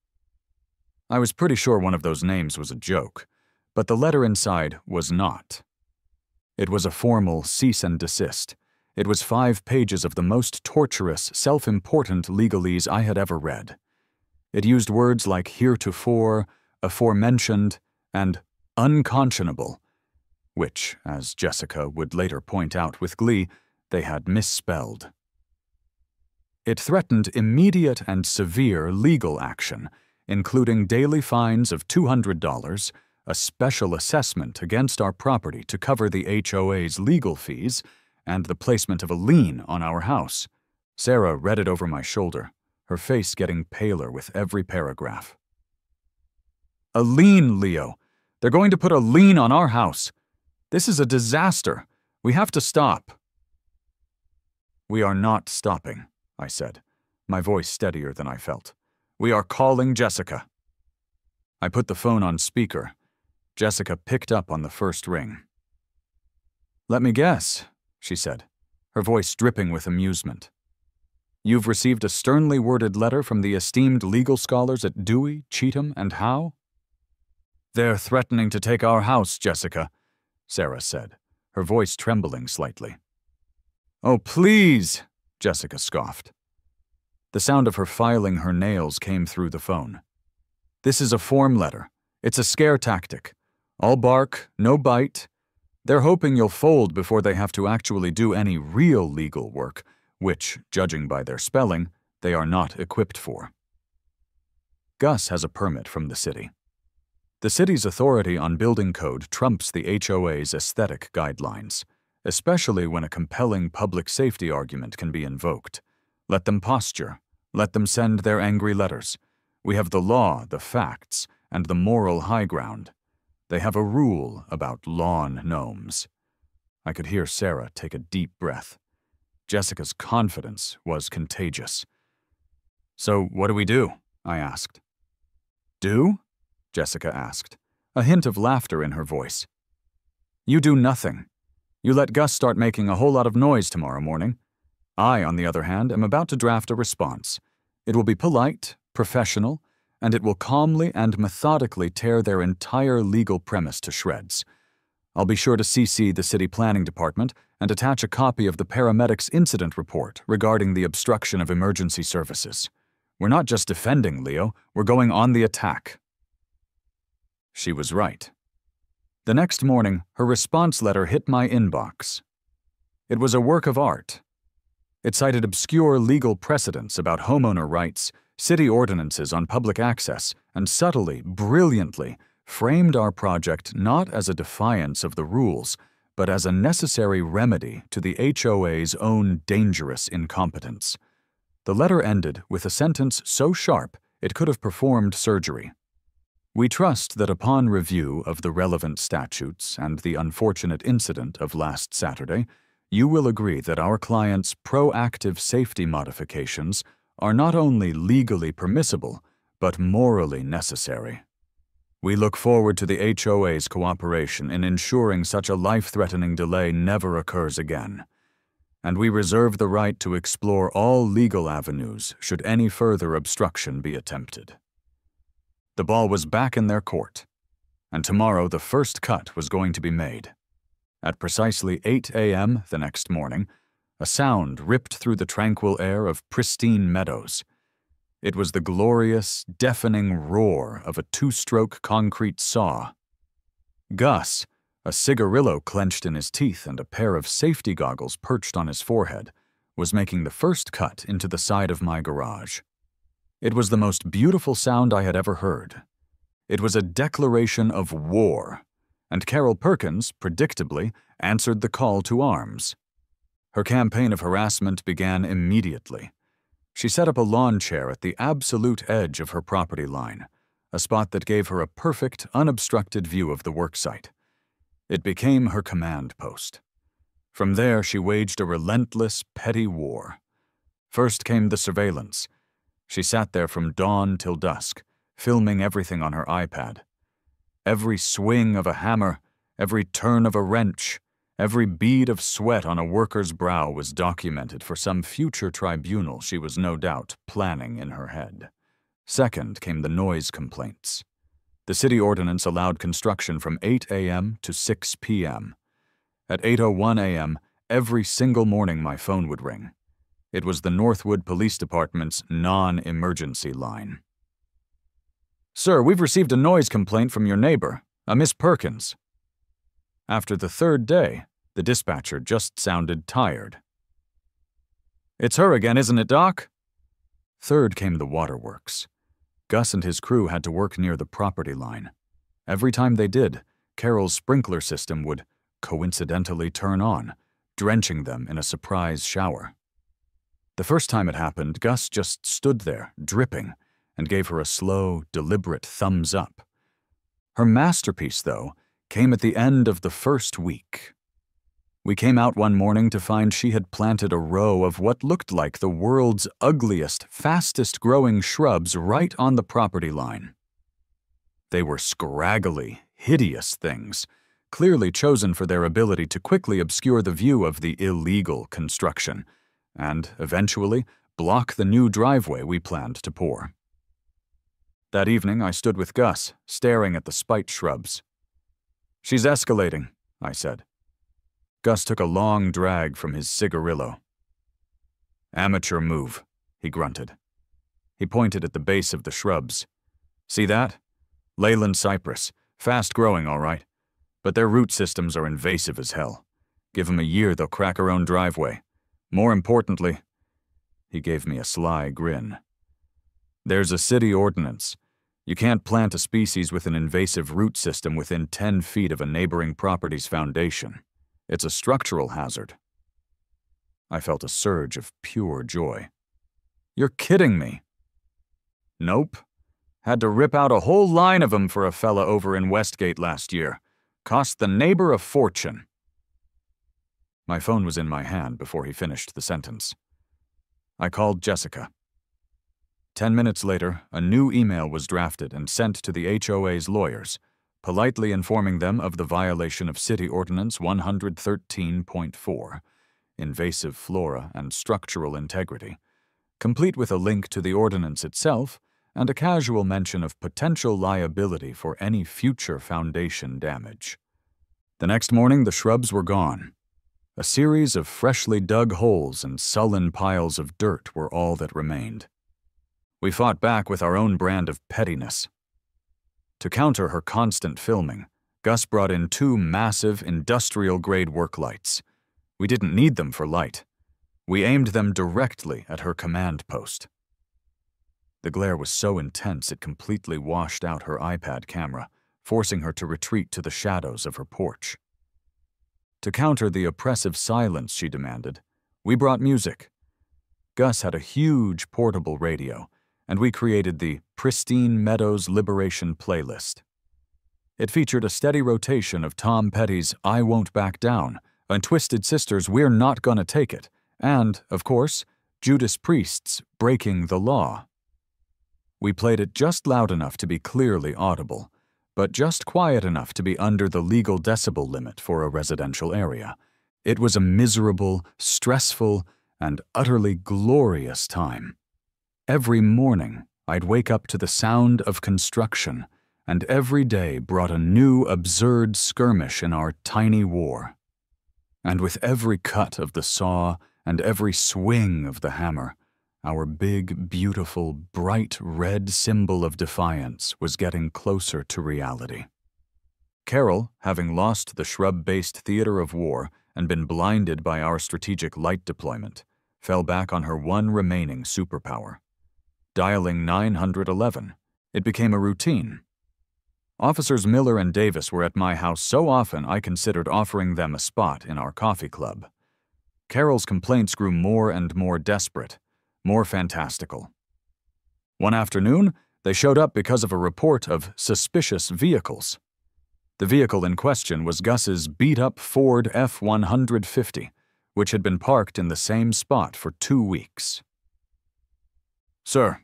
I was pretty sure one of those names was a joke, but the letter inside was not. It was a formal cease and desist. It was 5 pages of the most torturous, self-important legalese I had ever read. It used words like heretofore, aforementioned, and unconscionable, which, as Jessica would later point out with glee, they had misspelled. It threatened immediate and severe legal action, including daily fines of $200, a special assessment against our property to cover the HOA's legal fees, and the placement of a lien on our house. Sarah read it over my shoulder, her face getting paler with every paragraph. A lien, Leo. They're going to put a lien on our house. This is a disaster. We have to stop. We are not stopping, I said, my voice steadier than I felt. We are calling Jessica. I put the phone on speaker. Jessica picked up on the first ring. Let me guess, she said, her voice dripping with amusement. You've received a sternly worded letter from the esteemed legal scholars at Dewey, Cheatham, and Howe? They're threatening to take our house, Jessica, Sarah said, her voice trembling slightly. Oh, please, Jessica scoffed. The sound of her filing her nails came through the phone. This is a form letter. It's a scare tactic. All bark, no bite. They're hoping you'll fold before they have to actually do any real legal work, which, judging by their spelling, they are not equipped for. Gus has a permit from the city. The city's authority on building code trumps the HOA's aesthetic guidelines, especially when a compelling public safety argument can be invoked. Let them posture. Let them send their angry letters. We have the law, the facts, and the moral high ground. They have a rule about lawn gnomes. I could hear Sarah take a deep breath. Jessica's confidence was contagious. So what do we do? I asked. Do? Jessica asked, a hint of laughter in her voice. You do nothing. You let Gus start making a whole lot of noise tomorrow morning. I, on the other hand, am about to draft a response. It will be polite, professional, and it will calmly and methodically tear their entire legal premise to shreds. I'll be sure to CC the City Planning Department and attach a copy of the Paramedics incident report regarding the obstruction of emergency services. We're not just defending, Leo, we're going on the attack. She was right. The next morning, her response letter hit my inbox. It was a work of art. It cited obscure legal precedents about homeowner rights, city ordinances on public access, and subtly, brilliantly, framed our project not as a defiance of the rules, but as a necessary remedy to the HOA's own dangerous incompetence. The letter ended with a sentence so sharp it could have performed surgery. We trust that upon review of the relevant statutes and the unfortunate incident of last Saturday, you will agree that our client's proactive safety modifications are not only legally permissible, but morally necessary. We look forward to the HOA's cooperation in ensuring such a life-threatening delay never occurs again, and we reserve the right to explore all legal avenues should any further obstruction be attempted. The ball was back in their court, and tomorrow the first cut was going to be made. At precisely 8 a.m. the next morning, a sound ripped through the tranquil air of pristine meadows. It was the glorious, deafening roar of a two-stroke concrete saw. Gus, a cigarillo clenched in his teeth and a pair of safety goggles perched on his forehead, was making the first cut into the side of my garage. It was the most beautiful sound I had ever heard. It was a declaration of war, and Carol Perkins, predictably, answered the call to arms. Her campaign of harassment began immediately. She set up a lawn chair at the absolute edge of her property line, a spot that gave her a perfect, unobstructed view of the worksite. It became her command post. From there, she waged a relentless, petty war. First came the surveillance. She sat there from dawn till dusk, filming everything on her iPad. Every swing of a hammer, every turn of a wrench, every bead of sweat on a worker's brow was documented for some future tribunal she was no doubt planning in her head. Second came the noise complaints. The city ordinance allowed construction from 8 a.m. to 6 p.m. At 8:01 a.m., every single morning my phone would ring. It was the Northwood Police Department's non-emergency line. Sir, we've received a noise complaint from your neighbor, a Miss Perkins. After the third day, the dispatcher just sounded tired. It's her again, isn't it, Doc? Third came the waterworks. Gus and his crew had to work near the property line. Every time they did, Carol's sprinkler system would coincidentally turn on, drenching them in a surprise shower. The first time it happened, Gus just stood there, dripping, and gave her a slow, deliberate thumbs up. Her masterpiece, though, came at the end of the first week. We came out one morning to find she had planted a row of what looked like the world's ugliest, fastest-growing shrubs right on the property line. They were scraggly, hideous things, clearly chosen for their ability to quickly obscure the view of the illegal construction, and, eventually, block the new driveway we planned to pour. That evening, I stood with Gus, staring at the spite shrubs. "She's escalating," I said. Gus took a long drag from his cigarillo. "Amateur move," he grunted. He pointed at the base of the shrubs. "See that? Leyland cypress. Fast-growing, all right. But their root systems are invasive as hell. Give 'em a year, they'll crack her own driveway. More importantly," he gave me a sly grin, "there's a city ordinance. You can't plant a species with an invasive root system within 10 feet of a neighboring property's foundation. It's a structural hazard." I felt a surge of pure joy. "You're kidding me." "Nope. Had to rip out a whole line of 'em for a fella over in Westgate last year. Cost the neighbor a fortune." My phone was in my hand before he finished the sentence. I called Jessica. 10 minutes later, a new email was drafted and sent to the HOA's lawyers, politely informing them of the violation of City Ordinance 113.4, invasive flora and structural integrity, complete with a link to the ordinance itself and a casual mention of potential liability for any future foundation damage. The next morning, the shrubs were gone. A series of freshly dug holes and sullen piles of dirt were all that remained. We fought back with our own brand of pettiness. To counter her constant filming, Gus brought in 2 massive industrial-grade work lights. We didn't need them for light. We aimed them directly at her command post. The glare was so intense it completely washed out her iPad camera, forcing her to retreat to the shadows of her porch. To counter the oppressive silence she demanded, we brought music. Gus had a huge portable radio, and we created the Pristine Meadows Liberation playlist. It featured a steady rotation of Tom Petty's I Won't Back Down and Twisted Sister's We're Not Gonna Take It, and, of course, Judas Priest's Breaking the Law. We played it just loud enough to be clearly audible, but just quiet enough to be under the legal decibel limit for a residential area. It was a miserable, stressful, and utterly glorious time. Every morning, I'd wake up to the sound of construction, and every day brought a new absurd skirmish in our tiny war. And with every cut of the saw and every swing of the hammer, our big, beautiful, bright red symbol of defiance was getting closer to reality. Carol, having lost the shrub-based theater of war and been blinded by our strategic light deployment, fell back on her one remaining superpower. Dialing 911, it became a routine. Officers Miller and Davis were at my house so often I considered offering them a spot in our coffee club. Carol's complaints grew more and more desperate, more fantastical. One afternoon, they showed up because of a report of suspicious vehicles. The vehicle in question was Gus's beat-up Ford F-150, which had been parked in the same spot for 2 weeks. "Sir,"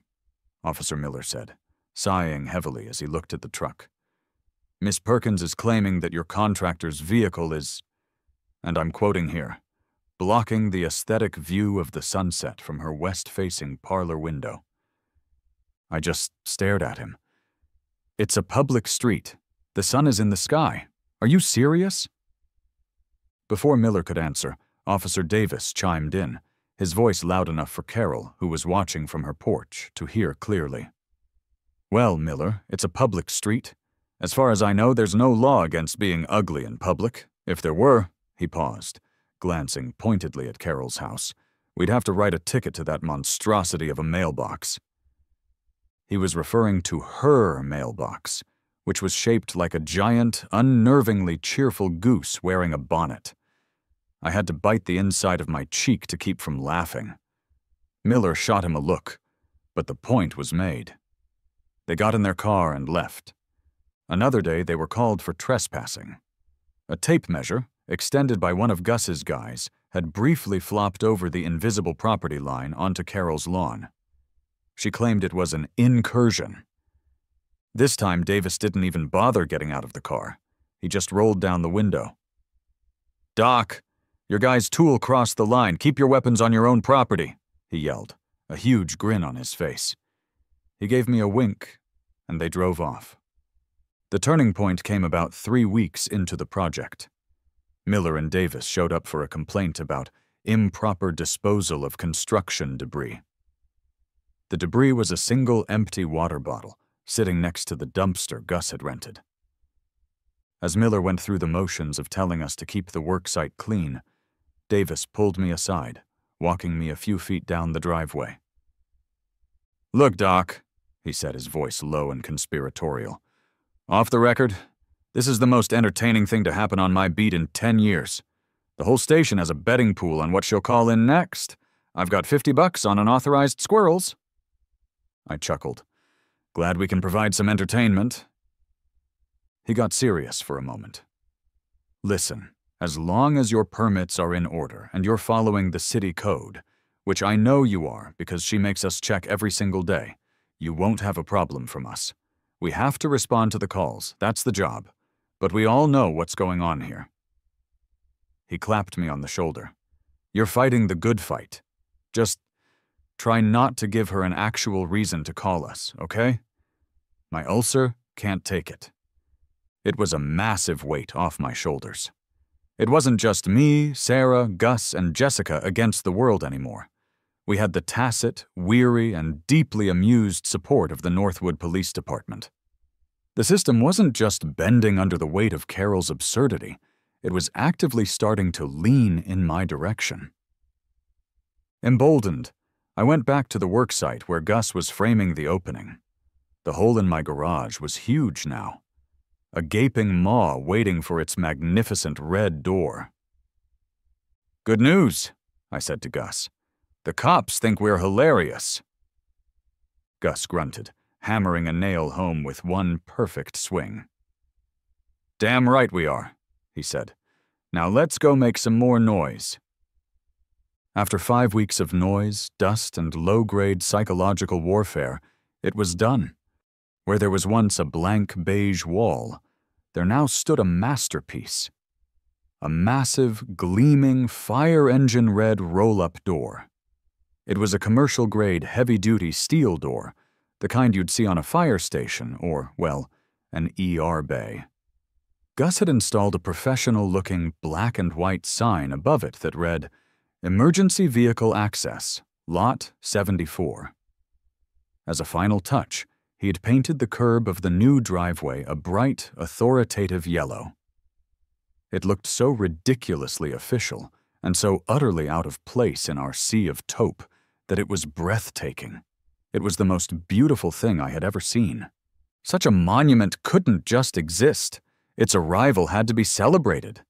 Officer Miller said, sighing heavily as he looked at the truck, "Miss Perkins is claiming that your contractor's vehicle is," and I'm quoting here, "blocking the aesthetic view of the sunset from her west-facing parlor window." I just stared at him. "It's a public street. The sun is in the sky. Are you serious?" Before Miller could answer, Officer Davis chimed in, his voice loud enough for Carol, who was watching from her porch, to hear clearly. "Well, Miller, it's a public street. As far as I know, there's no law against being ugly in public. If there were," he paused, glancing pointedly at Carol's house, "we'd have to write a ticket to that monstrosity of a mailbox." He was referring to her mailbox, which was shaped like a giant, unnervingly cheerful goose wearing a bonnet. I had to bite the inside of my cheek to keep from laughing. Miller shot him a look, but the point was made. They got in their car and left. Another day, they were called for trespassing. A tape measure, extended by one of Gus's guys, had briefly flopped over the invisible property line onto Carol's lawn. She claimed it was an incursion. This time, Davis didn't even bother getting out of the car. He just rolled down the window. "Doc, your guy's tool crossed the line. Keep your weapons on your own property," he yelled, a huge grin on his face. He gave me a wink, and they drove off. The turning point came about 3 weeks into the project. Miller and Davis showed up for a complaint about improper disposal of construction debris. The debris was a single empty water bottle sitting next to the dumpster Gus had rented. As Miller went through the motions of telling us to keep the worksite clean, Davis pulled me aside, walking me a few feet down the driveway. "Look, Doc," he said, his voice low and conspiratorial. "Off the record, this is the most entertaining thing to happen on my beat in 10 years. The whole station has a betting pool on what she'll call in next. I've got $50 on unauthorized squirrels." I chuckled. "Glad we can provide some entertainment." He got serious for a moment. "Listen, as long as your permits are in order and you're following the city code, which I know you are because she makes us check every single day, you won't have a problem from us. We have to respond to the calls, that's the job, but we all know what's going on here." He clapped me on the shoulder. "You're fighting the good fight. Just try not to give her an actual reason to call us, okay? My ulcer can't take it." It was a massive weight off my shoulders. It wasn't just me, Sarah, Gus, and Jessica against the world anymore. We had the tacit, weary, and deeply amused support of the Northwood Police Department. The system wasn't just bending under the weight of Carol's absurdity, it was actively starting to lean in my direction. Emboldened, I went back to the worksite where Gus was framing the opening. The hole in my garage was huge now, a gaping maw waiting for its magnificent red door. "Good news," I said to Gus. "The cops think we're hilarious." Gus grunted, hammering a nail home with one perfect swing. "Damn right we are," he said. "Now let's go make some more noise." After 5 weeks of noise, dust, and low-grade psychological warfare, it was done. Where there was once a blank beige wall, there now stood a masterpiece. A massive, gleaming, fire-engine red roll-up door. It was a commercial-grade, heavy-duty steel door, the kind you'd see on a fire station or, well, an ER bay. Gus had installed a professional-looking black-and-white sign above it that read, "Emergency Vehicle Access, Lot 74. As a final touch, he had painted the curb of the new driveway a bright, authoritative yellow. It looked so ridiculously official and so utterly out of place in our sea of taupe that it was breathtaking. It was the most beautiful thing I had ever seen. Such a monument couldn't just exist. Its arrival had to be celebrated.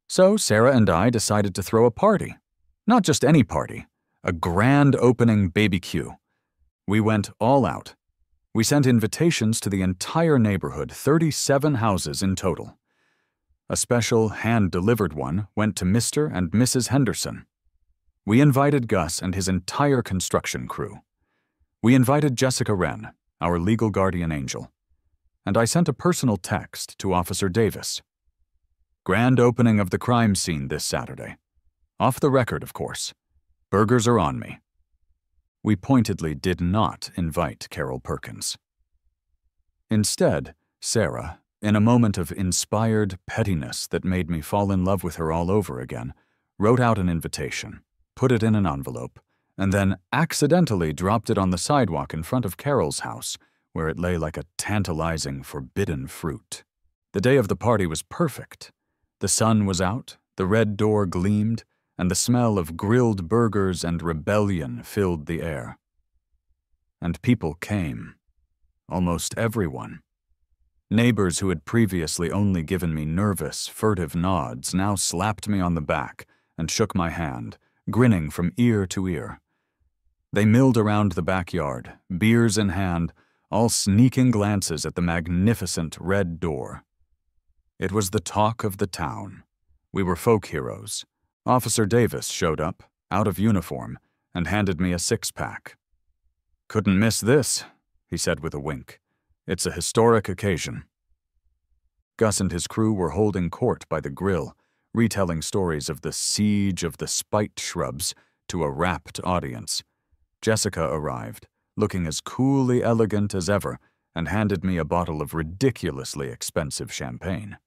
So Sarah and I decided to throw a party. Not just any party, a grand opening BBQ. We went all out. We sent invitations to the entire neighborhood, 37 houses in total. A special hand-delivered one went to Mr. and Mrs. Henderson. We invited Gus and his entire construction crew. We invited Jessica Wren, our legal guardian angel. And I sent a personal text to Officer Davis. "Grand opening of the crime scene this Saturday. Off the record, of course. Burgers are on me." We pointedly did not invite Carol Perkins. Instead, Sarah, in a moment of inspired pettiness that made me fall in love with her all over again, wrote out an invitation, put it in an envelope, and then accidentally dropped it on the sidewalk in front of Carol's house, where it lay like a tantalizing, forbidden fruit. The day of the party was perfect. The sun was out, the red door gleamed, and the smell of grilled burgers and rebellion filled the air. And people came. Almost everyone. Neighbors who had previously only given me nervous, furtive nods now slapped me on the back and shook my hand, grinning from ear to ear. They milled around the backyard, beers in hand, all sneaking glances at the magnificent red door. It was the talk of the town. We were folk heroes. Officer Davis showed up, out of uniform, and handed me a six-pack. "Couldn't miss this," he said with a wink. "It's a historic occasion." Gus and his crew were holding court by the grill, retelling stories of the siege of the spite shrubs to a rapt audience. Jessica arrived, looking as coolly elegant as ever, and handed me a bottle of ridiculously expensive champagne.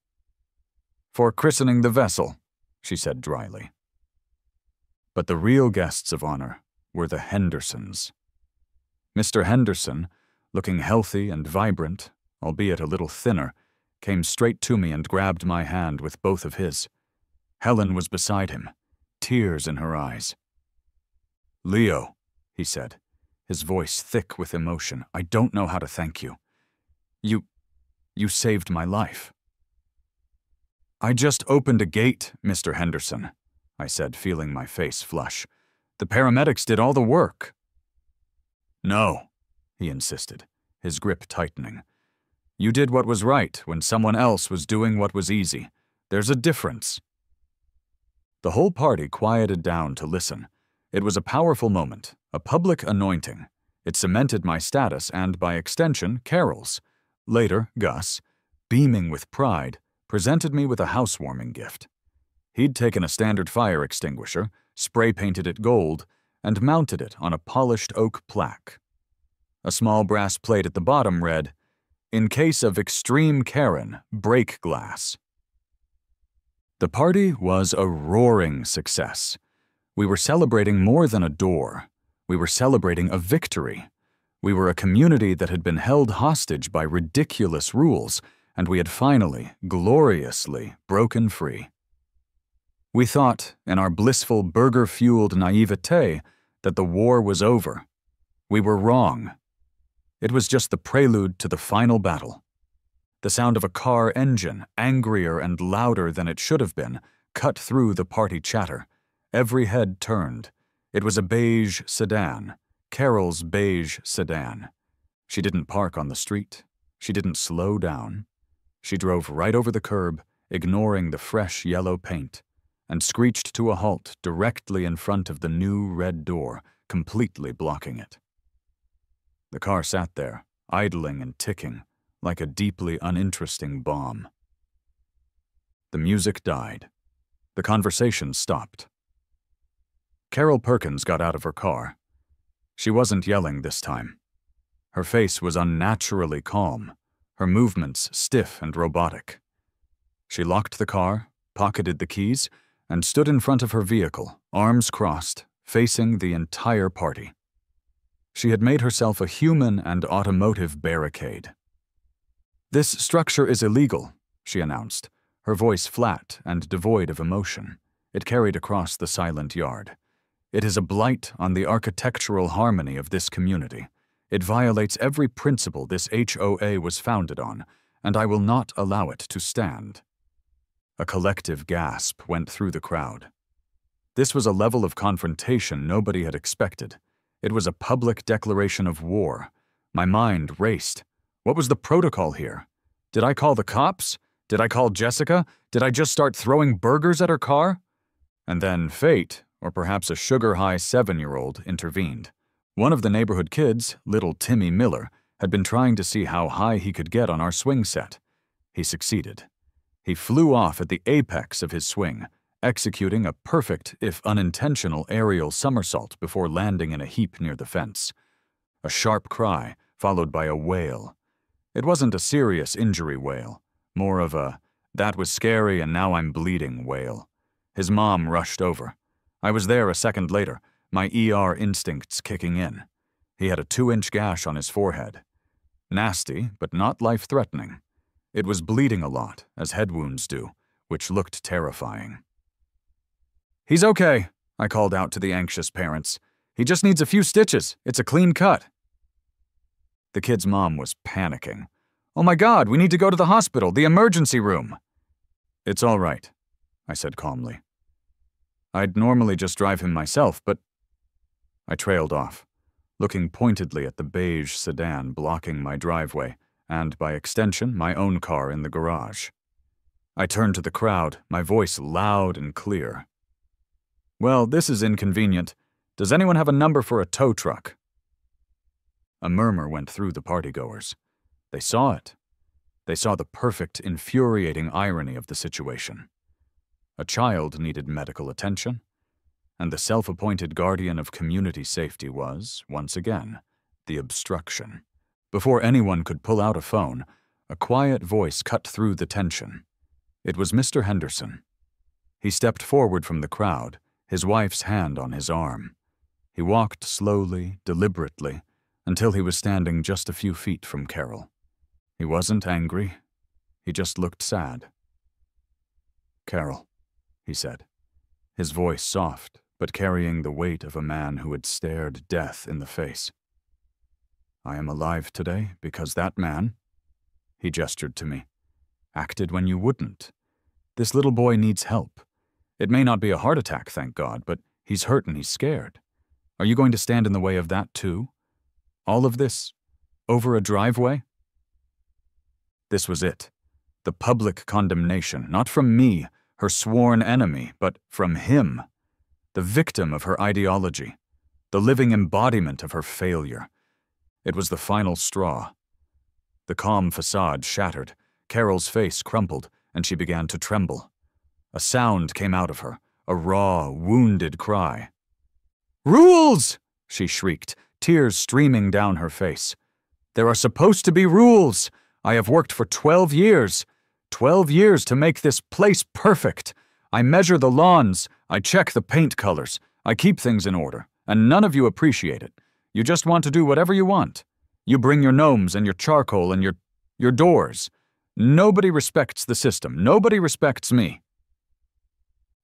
"For christening the vessel," she said dryly. But the real guests of honor were the Hendersons. Mr. Henderson, looking healthy and vibrant, albeit a little thinner, came straight to me and grabbed my hand with both of his. Helen was beside him, tears in her eyes. "Leo," he said, his voice thick with emotion, "I don't know how to thank you. You saved my life." "I just opened a gate, Mr. Henderson," I said, feeling my face flush. "The paramedics did all the work." "No," he insisted, his grip tightening. "You did what was right when someone else was doing what was easy. There's a difference." The whole party quieted down to listen. It was a powerful moment, a public anointing. It cemented my status and, by extension, Carol's. Later, Gus, beaming with pride, presented me with a housewarming gift. He'd taken a standard fire extinguisher, spray-painted it gold, and mounted it on a polished oak plaque. A small brass plate at the bottom read, "In case of extreme Karen, break glass." The party was a roaring success. We were celebrating more than a door. We were celebrating a victory. We were a community that had been held hostage by ridiculous rules, and we had finally, gloriously, broken free. We thought, in our blissful burger-fueled naivete, that the war was over. We were wrong. It was just the prelude to the final battle. The sound of a car engine, angrier and louder than it should have been, cut through the party chatter. Every head turned. It was a beige sedan, Carol's beige sedan. She didn't park on the street. She didn't slow down. She drove right over the curb, ignoring the fresh yellow paint, and screeched to a halt directly in front of the new red door, completely blocking it. The car sat there, idling and ticking, like a deeply uninteresting bomb. The music died. The conversation stopped. Carol Perkins got out of her car. She wasn't yelling this time. Her face was unnaturally calm, her movements stiff and robotic. She locked the car, pocketed the keys, and stood in front of her vehicle, arms crossed, facing the entire party. She had made herself a human and automotive barricade. "This structure is illegal," she announced, her voice flat and devoid of emotion. It carried across the silent yard. "It is a blight on the architectural harmony of this community. It violates every principle this HOA was founded on, and I will not allow it to stand." A collective gasp went through the crowd. This was a level of confrontation nobody had expected. It was a public declaration of war. My mind raced. What was the protocol here? Did I call the cops? Did I call Jessica? Did I just start throwing burgers at her car? And then fate, or perhaps a sugar-high 7-year-old, intervened. One of the neighborhood kids, little Timmy Miller, had been trying to see how high he could get on our swing set. He succeeded. He flew off at the apex of his swing, executing a perfect, if unintentional, aerial somersault before landing in a heap near the fence. A sharp cry, followed by a wail. It wasn't a serious injury wail, more of a, "that was scary and now I'm bleeding" wail. His mom rushed over. I was there a second later, my ER instincts kicking in. He had a 2-inch gash on his forehead. Nasty, but not life-threatening. It was bleeding a lot, as head wounds do, which looked terrifying. "He's okay," I called out to the anxious parents. "He just needs a few stitches. It's a clean cut." The kid's mom was panicking. "Oh my God, we need to go to the hospital, the emergency room." "It's all right," I said calmly. I'd normally just drive him myself, but I trailed off, looking pointedly at the beige sedan blocking my driveway and, by extension, my own car in the garage. I turned to the crowd, my voice loud and clear. "Well, this is inconvenient. Does anyone have a number for a tow truck?" A murmur went through the partygoers. They saw it. They saw the perfect, infuriating irony of the situation. A child needed medical attention, and the self-appointed guardian of community safety was, once again, the obstruction. Before anyone could pull out a phone, a quiet voice cut through the tension. It was Mr. Henderson. He stepped forward from the crowd, his wife's hand on his arm. He walked slowly, deliberately, until he was standing just a few feet from Carol. He wasn't angry. He just looked sad. "Carol," he said, his voice soft, but carrying the weight of a man who had stared death in the face. "I am alive today because that man," he gestured to me, "acted when you wouldn't. This little boy needs help. It may not be a heart attack, thank God, but he's hurt and he's scared. Are you going to stand in the way of that too? All of this over a driveway?" This was it. The public condemnation, not from me, her sworn enemy, but from him, the victim of her ideology, the living embodiment of her failure. It was the final straw. The calm facade shattered, Carol's face crumpled, and she began to tremble. A sound came out of her, a raw, wounded cry. "Rules!" she shrieked, tears streaming down her face. "There are supposed to be rules! I have worked for 12 years. 12 years to make this place perfect. I measure the lawns, I check the paint colors, I keep things in order, and none of you appreciate it. You just want to do whatever you want. You bring your gnomes and your charcoal and your doors. Nobody respects the system. Nobody respects me."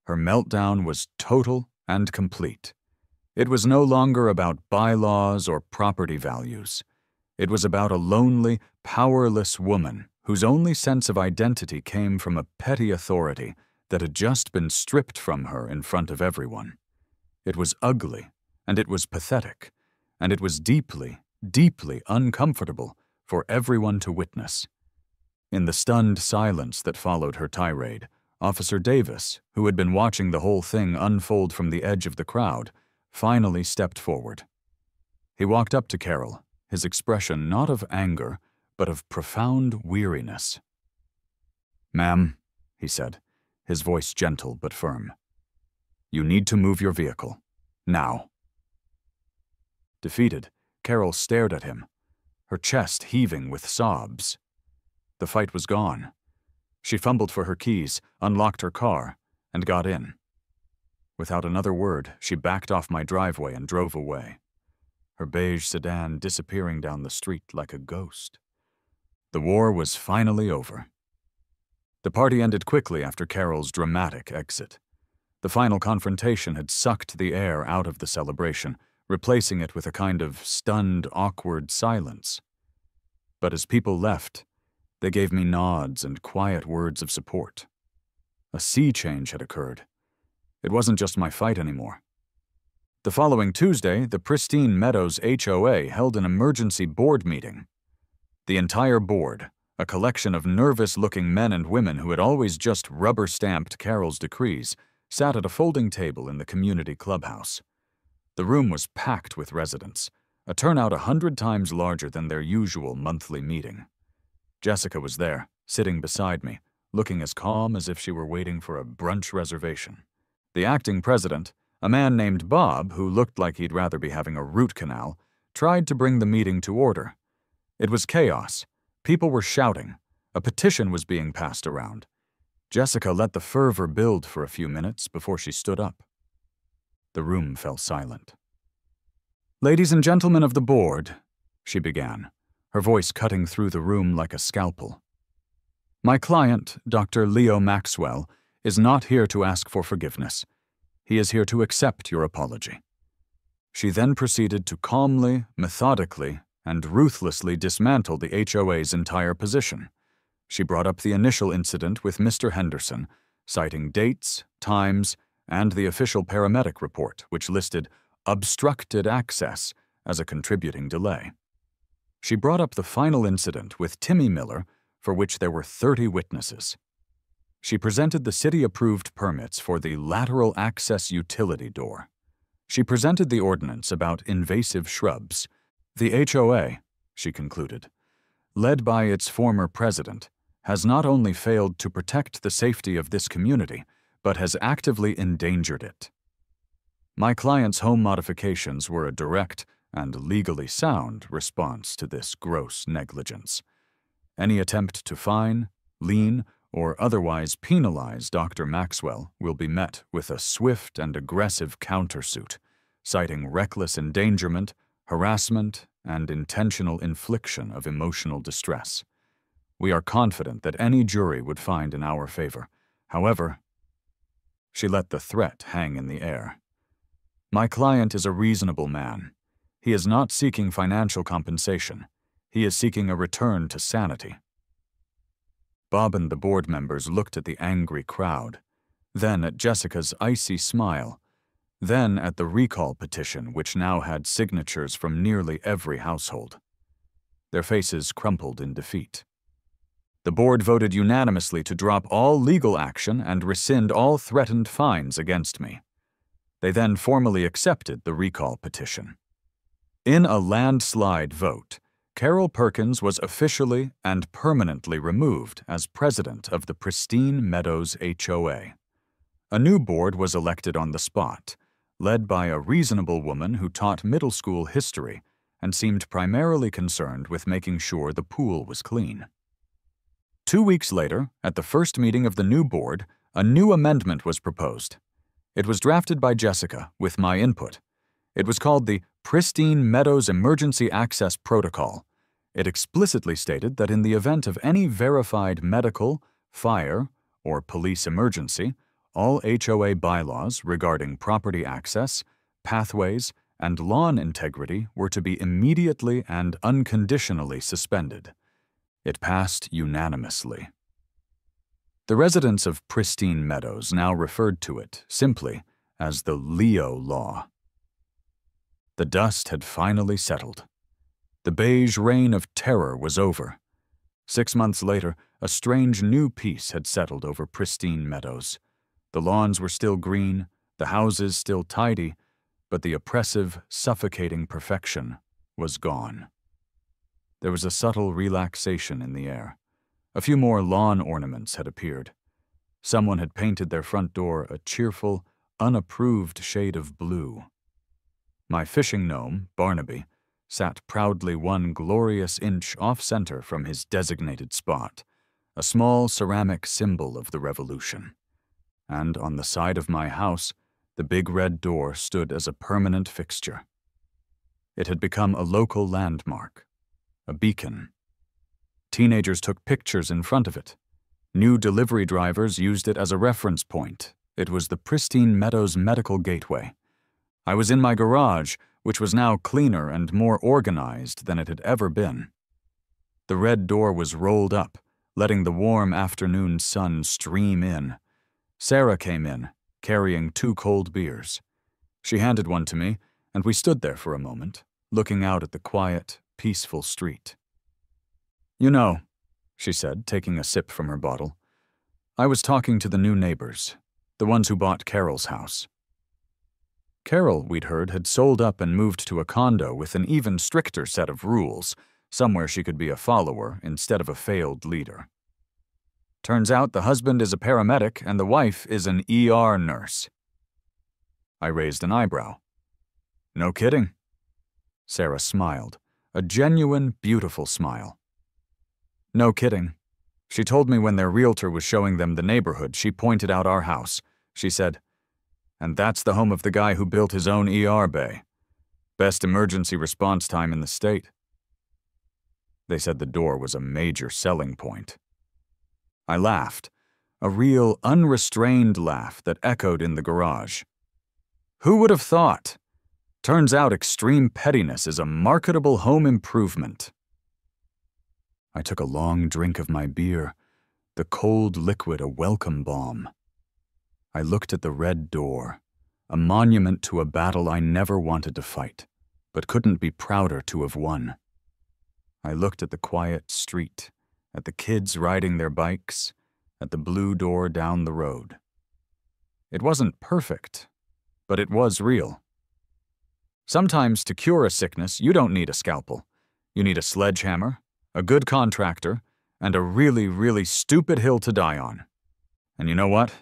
Her meltdown was total and complete. It was no longer about bylaws or property values. It was about a lonely, powerless woman whose only sense of identity came from a petty authority that had just been stripped from her in front of everyone. It was ugly, and it was pathetic, and it was deeply, deeply uncomfortable for everyone to witness. In the stunned silence that followed her tirade, Officer Davis, who had been watching the whole thing unfold from the edge of the crowd, finally stepped forward. He walked up to Carol, his expression not of anger, but of profound weariness. "Ma'am," he said, his voice gentle but firm, "you need to move your vehicle. Now." Defeated, Carol stared at him, her chest heaving with sobs. The fight was gone. She fumbled for her keys, unlocked her car, and got in. Without another word, she backed off my driveway and drove away, her beige sedan disappearing down the street like a ghost. The war was finally over. The party ended quickly after Carol's dramatic exit. The final confrontation had sucked the air out of the celebration, replacing it with a kind of stunned, awkward silence. But as people left, they gave me nods and quiet words of support. A sea change had occurred. It wasn't just my fight anymore. The following Tuesday, the Pristine Meadows HOA held an emergency board meeting. The entire board, a collection of nervous-looking men and women who had always just rubber-stamped Carol's decrees, sat at a folding table in the community clubhouse. The room was packed with residents, a turnout 100 times larger than their usual monthly meeting. Jessica was there, sitting beside me, looking as calm as if she were waiting for a brunch reservation. The acting president, a man named Bob, who looked like he'd rather be having a root canal, tried to bring the meeting to order. It was chaos. People were shouting. A petition was being passed around. Jessica let the fervor build for a few minutes before she stood up. The room fell silent. "Ladies and gentlemen of the board," she began, her voice cutting through the room like a scalpel. "My client, Dr. Leo Maxwell, is not here to ask for forgiveness. He is here to accept your apology." She then proceeded to calmly, methodically, and ruthlessly dismantle the HOA's entire position. She brought up the initial incident with Mr. Henderson, citing dates, times, and the official paramedic report, which listed obstructed access as a contributing delay. She brought up the final incident with Timmy Miller, for which there were 30 witnesses. She presented the city-approved permits for the lateral access utility door. She presented the ordinance about invasive shrubs. The HOA, she concluded, led by its former president, has not only failed to protect the safety of this community, but has actively endangered it. My client's home modifications were a direct and legally sound response to this gross negligence. Any attempt to fine, lien, or otherwise penalize Dr. Maxwell will be met with a swift and aggressive countersuit, citing reckless endangerment, harassment, and intentional infliction of emotional distress. We are confident that any jury would find in our favor. However, she let the threat hang in the air. My client is a reasonable man. He is not seeking financial compensation. He is seeking a return to sanity. Bob and the board members looked at the angry crowd, then at Jessica's icy smile, then at the recall petition, which now had signatures from nearly every household. Their faces crumpled in defeat. The board voted unanimously to drop all legal action and rescind all threatened fines against me. They then formally accepted the recall petition. In a landslide vote, Carol Perkins was officially and permanently removed as president of the Pristine Meadows HOA. A new board was elected on the spot, led by a reasonable woman who taught middle school history and seemed primarily concerned with making sure the pool was clean. 2 weeks later, at the first meeting of the new board, a new amendment was proposed. It was drafted by Jessica, with my input. It was called the Pristine Meadows Emergency Access Protocol. It explicitly stated that in the event of any verified medical, fire, or police emergency, all HOA bylaws regarding property access, pathways, and lawn integrity were to be immediately and unconditionally suspended. It passed unanimously. The residents of Pristine Meadows now referred to it simply as the Leo Law. The dust had finally settled. The beige reign of terror was over. 6 months later, a strange new peace had settled over Pristine Meadows. The lawns were still green, the houses still tidy, but the oppressive, suffocating perfection was gone. There was a subtle relaxation in the air. A few more lawn ornaments had appeared. Someone had painted their front door a cheerful, unapproved shade of blue. My fishing gnome, Barnaby, sat proudly 1 glorious inch off-center from his designated spot, a small ceramic symbol of the revolution. And on the side of my house, the big red door stood as a permanent fixture. It had become a local landmark, a beacon. Teenagers took pictures in front of it. New delivery drivers used it as a reference point. It was the Pristine Meadows Medical Gateway. I was in my garage, which was now cleaner and more organized than it had ever been. The red door was rolled up, letting the warm afternoon sun stream in. Sarah came in, carrying 2 cold beers. She handed one to me, and we stood there for a moment, looking out at the quiet, peaceful street. "You know," she said, taking a sip from her bottle, "I was talking to the new neighbors, the ones who bought Carol's house." Carol, we'd heard, had sold up and moved to a condo with an even stricter set of rules, somewhere she could be a follower instead of a failed leader. Turns out the husband is a paramedic and the wife is an ER nurse. I raised an eyebrow. "No kidding." Sarah smiled, a genuine, beautiful smile. "No kidding. She told me when their realtor was showing them the neighborhood, she pointed out our house. She said, 'And that's the home of the guy who built his own ER bay. Best emergency response time in the state.' They said the door was a major selling point." I laughed, a real, unrestrained laugh that echoed in the garage. "Who would have thought? Turns out extreme pettiness is a marketable home improvement." I took a long drink of my beer, the cold liquid a welcome balm. I looked at the red door, a monument to a battle I never wanted to fight, but couldn't be prouder to have won. I looked at the quiet street, at the kids riding their bikes, at the blue door down the road. It wasn't perfect, but it was real. Sometimes to cure a sickness, you don't need a scalpel. You need a sledgehammer, a good contractor, and a really, really stupid hill to die on. And you know what?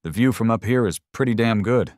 The view from up here is pretty damn good.